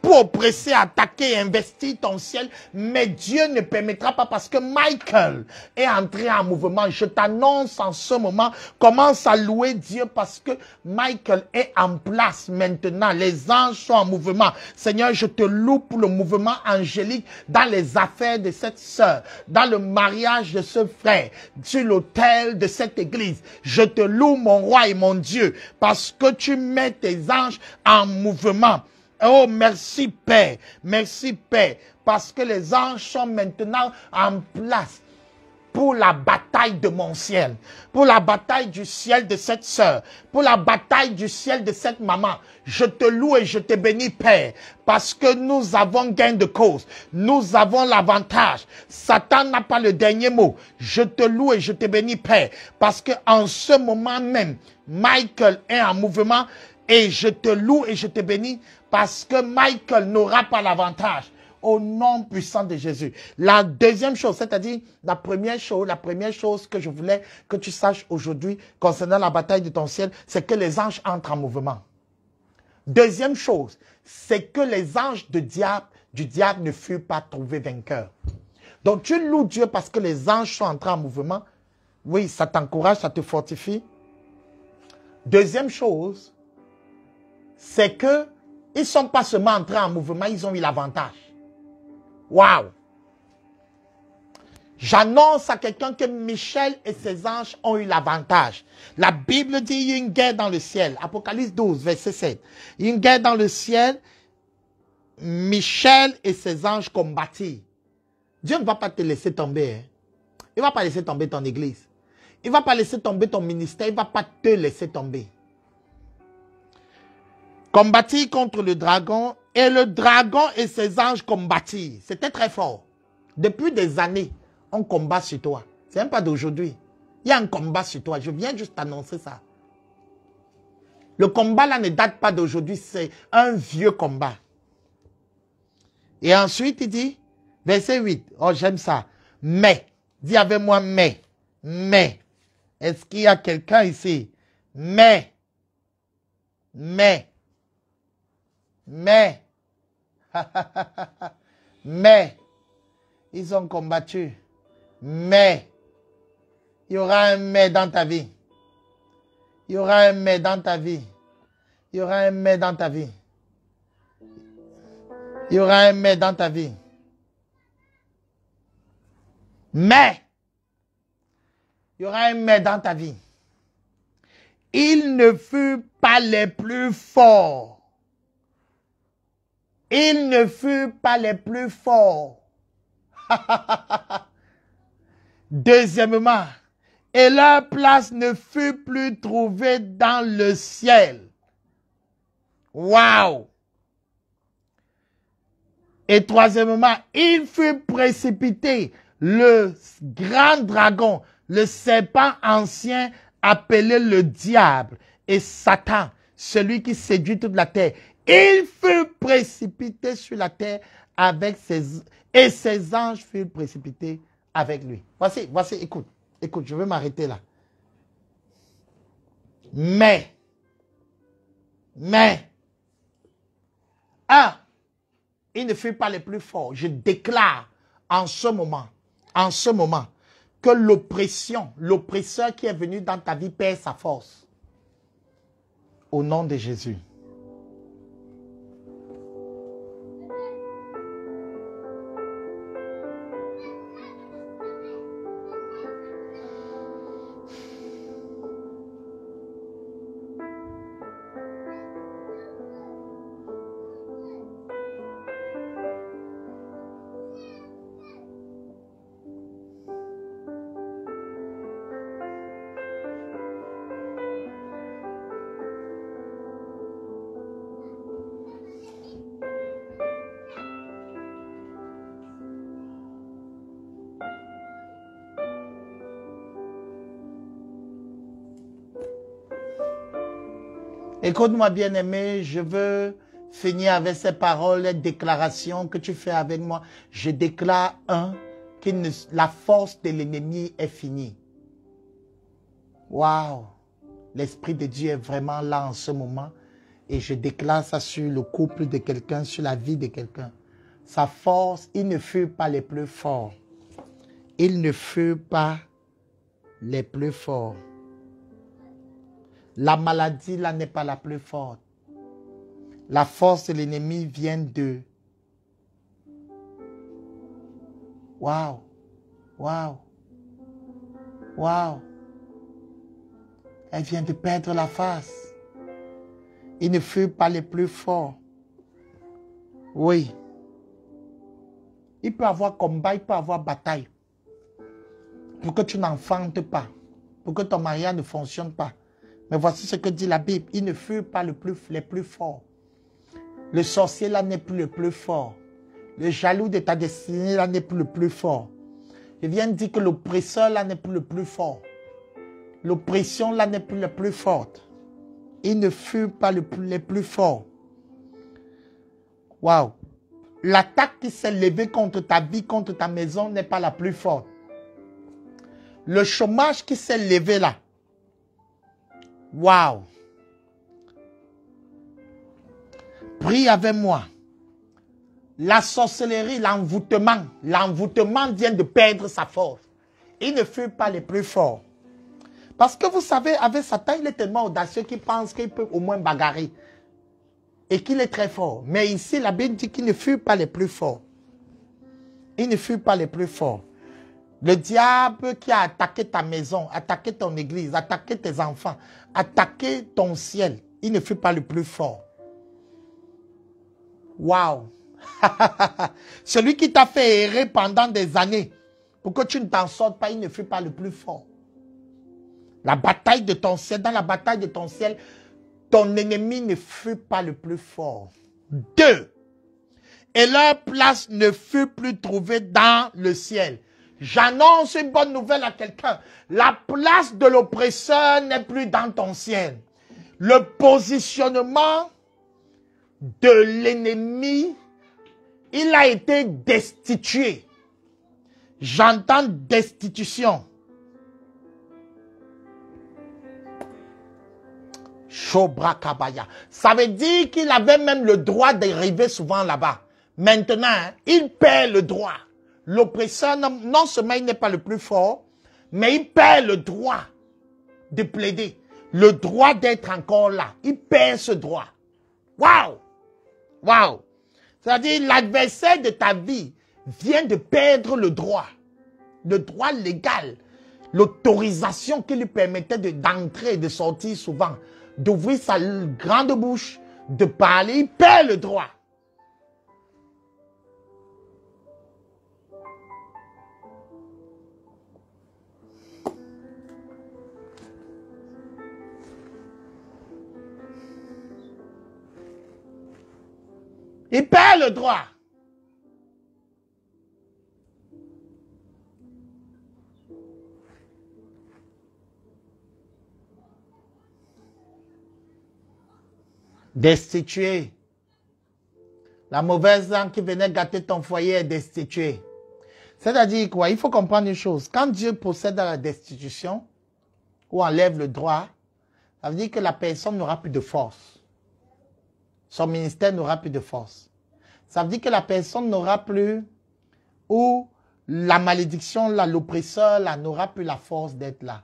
S1: Pour oppresser, attaquer et investir ton ciel. Mais Dieu ne permettra pas parce que Michael est entré en mouvement. Je t'annonce en ce moment, commence à louer Dieu parce que Michael est en place maintenant. Les anges sont en mouvement. Seigneur, je te loue pour le mouvement angélique dans les affaires de cette sœur, dans le mariage de ce frère, sur l'autel de cette église. Je te loue, mon roi et mon Dieu, parce que tu mets tes anges en mouvement. Oh, merci Père, parce que les anges sont maintenant en place pour la bataille de mon ciel, pour la bataille du ciel de cette sœur, pour la bataille du ciel de cette maman. Je te loue et je te bénis, Père, parce que nous avons gain de cause, nous avons l'avantage. Satan n'a pas le dernier mot. Je te loue et je te bénis, Père, parce que en ce moment même, Michael est en mouvement et je te loue et je te bénis parce que Michael n'aura pas l'avantage. Au nom puissant de Jésus. La deuxième chose, c'est-à-dire la première chose que je voulais que tu saches aujourd'hui concernant la bataille de ton ciel, c'est que les anges entrent en mouvement. Deuxième chose, c'est que les anges du diable ne furent pas trouvés vainqueurs. Donc tu loues Dieu parce que les anges sont entrés en mouvement. Oui, ça t'encourage, ça te fortifie. Deuxième chose, c'est que ils ne sont pas seulement entrés en mouvement, ils ont eu l'avantage. Waouh! J'annonce à quelqu'un que Michel et ses anges ont eu l'avantage. La Bible dit il y a une guerre dans le ciel. Apocalypse 12, verset 7. Il y a une guerre dans le ciel. Michel et ses anges combattirent. Dieu ne va pas te laisser tomber. Hein. Il ne va pas laisser tomber ton église. Il ne va pas laisser tomber ton ministère. Il ne va pas te laisser tomber. Combattirent contre le dragon. Et le dragon et ses anges combattirent. C'était très fort. Depuis des années, on combat sur toi. C'est même pas d'aujourd'hui. Il y a un combat sur toi. Je viens juste t'annoncer ça. Le combat là ne date pas d'aujourd'hui. C'est un vieux combat. Et ensuite, il dit, verset 8. Oh, j'aime ça. Mais. Dis avec moi, mais. Mais. Est-ce qu'il y a quelqu'un ici? Mais. Mais, ils ont combattu. Mais, il y aura un mais dans ta vie. Il y aura un mais dans ta vie. Il y aura un mais dans ta vie. Il y aura un mais dans ta vie. Mais, il y aura un mais dans ta vie. Ils ne furent pas les plus forts. Ils ne furent pas les plus forts. Deuxièmement, et leur place ne fut plus trouvée dans le ciel. Waouh! Et troisièmement, il fut précipité, le grand dragon, le serpent ancien appelé le diable et Satan, celui qui séduit toute la terre. Il fut précipité sur la terre avec et ses anges furent précipités avec lui. Voici, écoute, je vais m'arrêter là. Mais, il ne fut pas le plus fort. Je déclare en ce moment, que l'oppresseur qui est venu dans ta vie perd sa force. Au nom de Jésus. Écoute-moi, bien-aimé, je veux finir avec ces paroles, les déclarations que tu fais avec moi. Je déclare, la force de l'ennemi est finie. Waouh! L'Esprit de Dieu est vraiment là en ce moment. Et je déclare ça sur le couple de quelqu'un, sur la vie de quelqu'un. Sa force, il ne fut pas les plus forts. Il ne fut pas les plus forts. La maladie, là, n'est pas la plus forte. La force de l'ennemi vient de... Waouh! Waouh! Waouh! Elle vient de perdre la face. Il ne fut pas les plus forts. Oui. Il peut y avoir combat, il peut y avoir bataille. Pour que tu n'enfantes pas. Pour que ton mariage ne fonctionne pas. Mais voici ce que dit la Bible. Il ne fut pas les plus forts. Le sorcier là n'est plus le plus fort. Le jaloux de ta destinée là n'est plus le plus fort. Je viens de dire que l'oppresseur là n'est plus le plus fort. L'oppression là n'est plus la plus forte. Il ne fut pas les plus forts. Waouh! L'attaque qui s'est levée contre ta vie, contre ta maison n'est pas la plus forte. Le chômage qui s'est levé là. Waouh! Prie avec moi. La sorcellerie, l'envoûtement vient de perdre sa force. Il ne fut pas les plus forts. Parce que vous savez, avec Satan, il est tellement audacieux qu'il pense qu'il peut au moins bagarrer. Et qu'il est très fort. Mais ici, la Bible dit qu'il ne fut pas les plus forts. Il ne fut pas les plus forts. Le diable qui a attaqué ta maison, attaqué ton église, attaqué tes enfants, attaqué ton ciel, il ne fut pas le plus fort. Waouh! Celui qui t'a fait errer pendant des années, pour que tu ne t'en sortes pas, il ne fut pas le plus fort. La bataille de ton ciel, dans la bataille de ton ciel, ton ennemi ne fut pas le plus fort. 2. Et leur place ne fut plus trouvée dans le ciel. J'annonce une bonne nouvelle à quelqu'un. La place de l'oppresseur n'est plus dans ton ciel. Le positionnement de l'ennemi, il a été destitué. J'entends destitution. Shobrakabaya. Ça veut dire qu'il avait même le droit d'arriver souvent là-bas. Maintenant, il perd le droit. L'oppresseur, non seulement il n'est pas le plus fort, mais il perd le droit de plaider. le droit d'être encore là. Il perd ce droit. Waouh! Waouh! C'est-à-dire, l'adversaire de ta vie vient de perdre le droit légal, l'autorisation qui lui permettait d'entrer et de sortir souvent, d'ouvrir sa grande bouche, de parler. Il perd le droit. Il perd le droit. Destitué. La mauvaise langue qui venait gâter ton foyer est destituée. C'est-à-dire quoi? Il faut comprendre une chose. Quand Dieu procède à la destitution ou enlève le droit, ça veut dire que la personne n'aura plus de force. Son ministère n'aura plus de force. Ça veut dire que la personne n'aura plus, ou la malédiction, l'oppresseur, n'aura plus la force d'être là.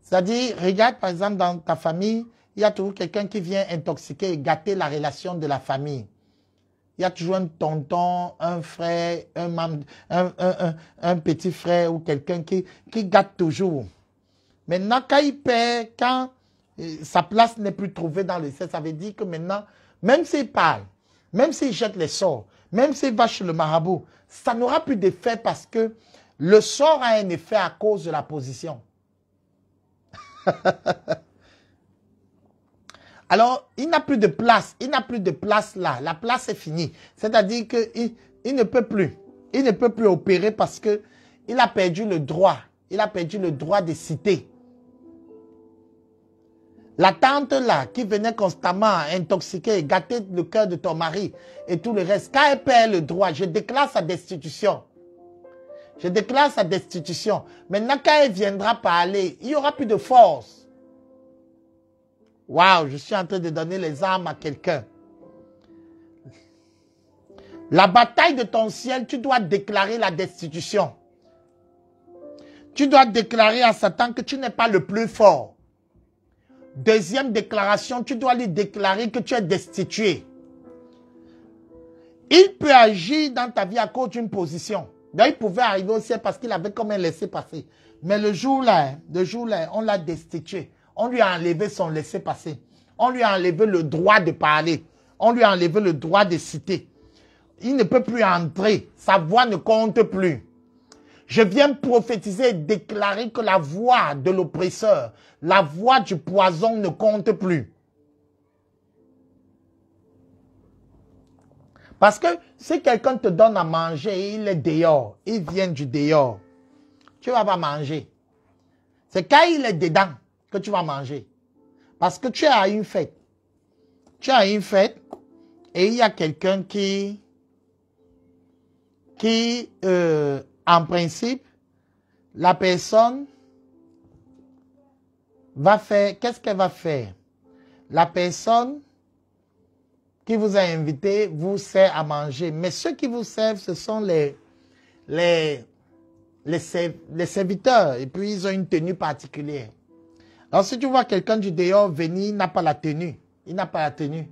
S1: C'est-à-dire, regarde par exemple dans ta famille, il y a toujours quelqu'un qui vient intoxiquer et gâter la relation de la famille. Il y a toujours un tonton, un frère, un petit frère ou quelqu'un qui gâte toujours. Maintenant, quand il perd, quand sa place n'est plus trouvée dans le ciel, ça veut dire que maintenant, même s'il parle, même s'il jette les sorts, même s'il va chez le marabout, ça n'aura plus d'effet parce que le sort a un effet à cause de la position. Alors, il n'a plus de place. Il n'a plus de place là. La place est finie. C'est-à-dire qu'il ne peut plus. Il ne peut plus opérer parce qu'il a perdu le droit. Il a perdu le droit de citer. La tante là, qui venait constamment intoxiquer, gâter le cœur de ton mari et tout le reste, quand elle perd le droit, je déclare sa destitution. Je déclare sa destitution. Maintenant, quand elle viendra parler, il n'y aura plus de force. Waouh, je suis en train de donner les armes à quelqu'un. La bataille de ton ciel, tu dois déclarer la destitution. Tu dois déclarer à Satan que tu n'es pas le plus fort. Deuxième déclaration, tu dois lui déclarer que tu es destitué. Il peut agir dans ta vie à cause d'une position. Donc, il pouvait arriver au ciel parce qu'il avait comme un laissez-passer. Mais le jour-là, on l'a destitué. On lui a enlevé son laissez-passer. On lui a enlevé le droit de parler. On lui a enlevé le droit de citer. Il ne peut plus entrer. Sa voix ne compte plus. Je viens prophétiser et déclarer que la voix de l'oppresseur, la voix du poison ne compte plus. Parce que si quelqu'un te donne à manger et il est dehors, il vient du dehors, tu ne vas pas manger. C'est quand il est dedans que tu vas manger. Parce que tu es à une fête. Tu es à une fête et il y a quelqu'un qui en principe, la personne va faire, qu'est-ce qu'elle va faire? La personne qui vous a invité vous sert à manger. Mais ceux qui vous servent, ce sont les serviteurs. Et puis, ils ont une tenue particulière. Alors, si tu vois quelqu'un du dehors venir, il n'a pas la tenue. Il n'a pas la tenue.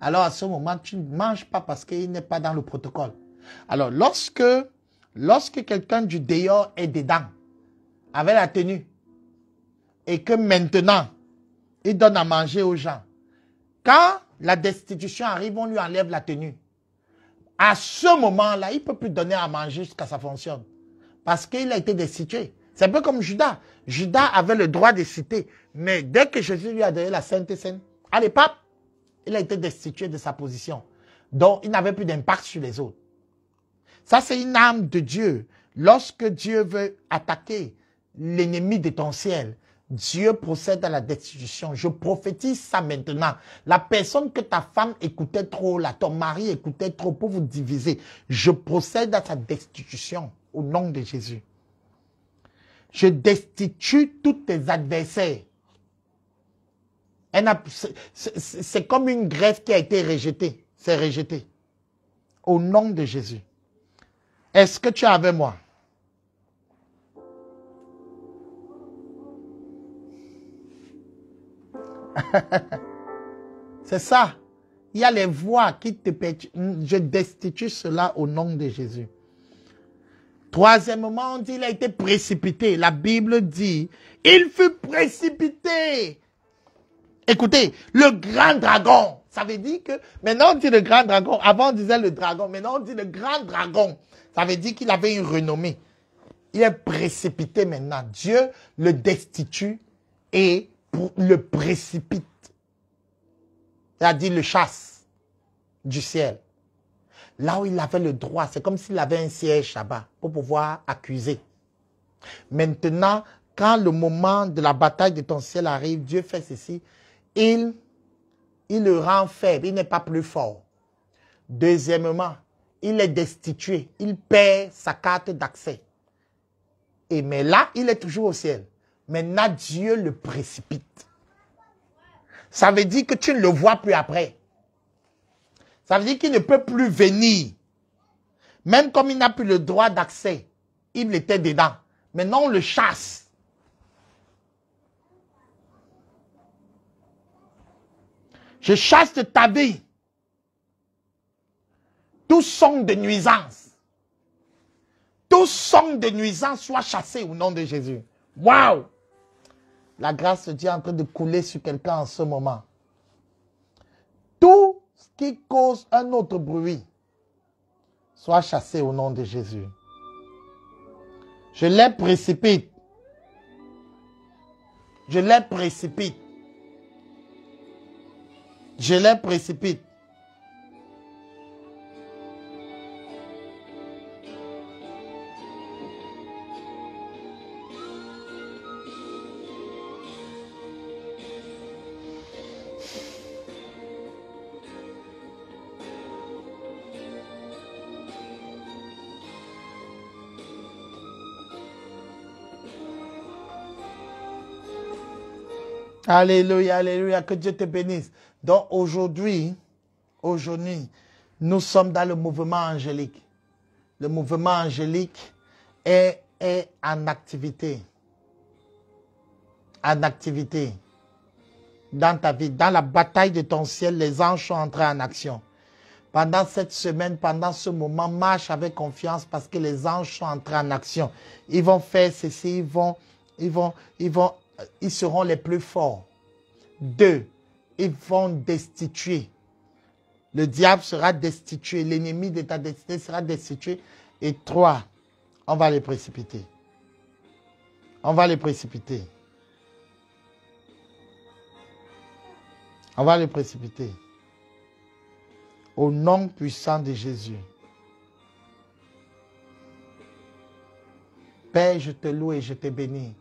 S1: Alors, à ce moment, tu ne manges pas parce qu'il n'est pas dans le protocole. Alors, lorsque quelqu'un du dehors est dedans, avec la tenue, et que maintenant, il donne à manger aux gens, quand la destitution arrive, on lui enlève la tenue. À ce moment-là, il ne peut plus donner à manger jusqu'à ça fonctionne. Parce qu'il a été destitué. C'est un peu comme Judas. Judas avait le droit de citer. Mais dès que Jésus lui a donné la Sainte Seine, allez, pape, il a été destitué de sa position. Donc, il n'avait plus d'impact sur les autres. Ça, c'est une arme de Dieu. Lorsque Dieu veut attaquer l'ennemi de ton ciel, Dieu procède à la destitution. Je prophétise ça maintenant. La personne que ta femme écoutait trop, là, ton mari écoutait trop pour vous diviser, je procède à sa destitution au nom de Jésus. Je destitue tous tes adversaires. C'est comme une greffe qui a été rejetée. C'est rejeté. Au nom de Jésus. Est-ce que tu es avec moi? C'est ça. Il y a les voix qui te perturbent. Je destitue cela au nom de Jésus. Troisièmement, on dit qu'il a été précipité. La Bible dit, il fut précipité. Écoutez, le grand dragon. Ça veut dire que, maintenant on dit le grand dragon. Avant on disait le dragon, maintenant on dit le grand dragon. Ça veut dire qu'il avait une renommée. Il est précipité maintenant. Dieu le destitue et le précipite. C'est-à-dire le chasse du ciel. Là où il avait le droit, c'est comme s'il avait un siège là-bas pour pouvoir accuser. Maintenant, quand le moment de la bataille de ton ciel arrive, Dieu fait ceci, il le rend faible, il n'est pas plus fort. Deuxièmement, il est destitué, il perd sa carte d'accès. Mais là, il est toujours au ciel. Maintenant, Dieu le précipite. Ça veut dire que tu ne le vois plus après. Ça veut dire qu'il ne peut plus venir. Même comme il n'a plus le droit d'accès, il était dedans. Maintenant, on le chasse. Je chasse de ta vie tout son de nuisance. Tout son de nuisance soit chassé au nom de Jésus. Waouh! La grâce de Dieu est en train de couler sur quelqu'un en ce moment. Tout ce qui cause un autre bruit soit chassé au nom de Jésus. Je les précipite. Je les précipite. Je les précipite. Alléluia, alléluia, que Dieu te bénisse. Donc aujourd'hui, nous sommes dans le mouvement angélique. Le mouvement angélique est en activité. En activité. Dans ta vie, dans la bataille de ton ciel, les anges sont entrés en action. Pendant cette semaine, pendant ce moment, marche avec confiance parce que les anges sont entrés en action. Ils vont faire ceci, ils seront les plus forts. 2, ils vont destituer. Le diable sera destitué. L'ennemi de ta destinée sera destitué. Et 3, on va les précipiter. On va les précipiter. On va les précipiter. Au nom puissant de Jésus. Père, je te loue et je te bénis.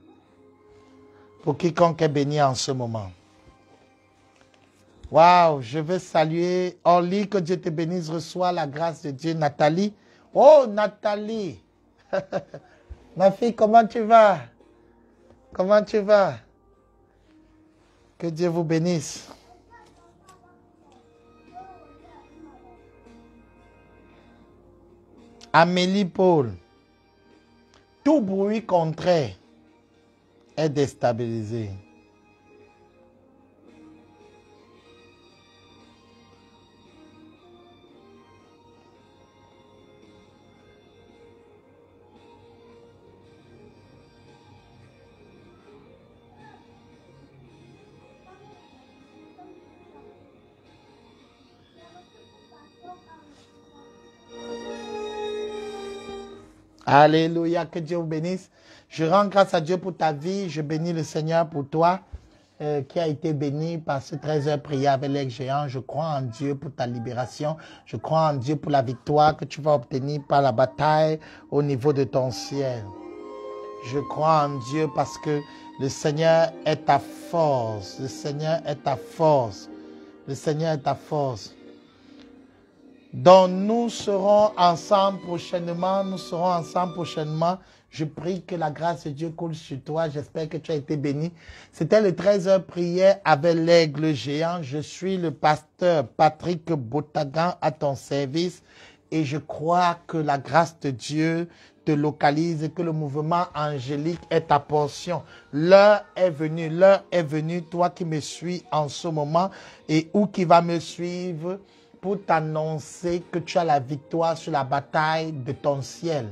S1: Pour quiconque est béni en ce moment. Waouh, je veux saluer Orly, que Dieu te bénisse, reçois la grâce de Dieu. Nathalie. Oh, Nathalie. Ma fille, comment tu vas? Comment tu vas? Que Dieu vous bénisse. Amélie Paul. Tout bruit contraire est déstabilisé. Alléluia, que Dieu vous bénisse. Je rends grâce à Dieu pour ta vie. Je bénis le Seigneur pour toi qui a été béni par ce 13 heures prière avec l'aigle géant. Je crois en Dieu pour ta libération. Je crois en Dieu pour la victoire que tu vas obtenir par la bataille au niveau de ton ciel. Je crois en Dieu parce que le Seigneur est ta force. Le Seigneur est ta force. Le Seigneur est ta force. Donc nous serons ensemble prochainement. Nous serons ensemble prochainement. Je prie que la grâce de Dieu coule sur toi. J'espère que tu as été béni. C'était le 13 heures prière avec l'aigle géant. Je suis le pasteur Patrick Botagan à ton service. Et je crois que la grâce de Dieu te localise et que le mouvement angélique est ta portion. L'heure est venue, toi qui me suis en ce moment et ou qui va me suivre pour t'annoncer que tu as la victoire sur la bataille de ton ciel.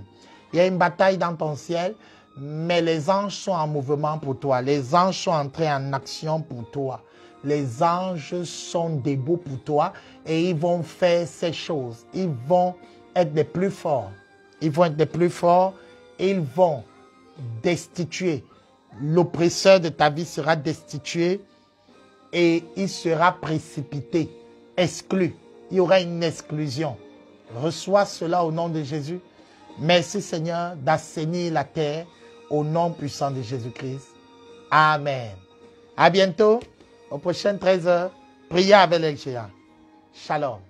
S1: Il y a une bataille dans ton ciel, mais les anges sont en mouvement pour toi. Les anges sont entrés en action pour toi. Les anges sont debout pour toi et ils vont faire ces choses. Ils vont être les plus forts. Ils vont être les plus forts et ils vont destituer. L'oppresseur de ta vie sera destitué et il sera précipité, exclu. Il y aura une exclusion. Reçois cela au nom de Jésus. Merci Seigneur d'assainir la terre au nom puissant de Jésus-Christ. Amen. À bientôt. Au prochain 13h. Priez avec les géants. Shalom.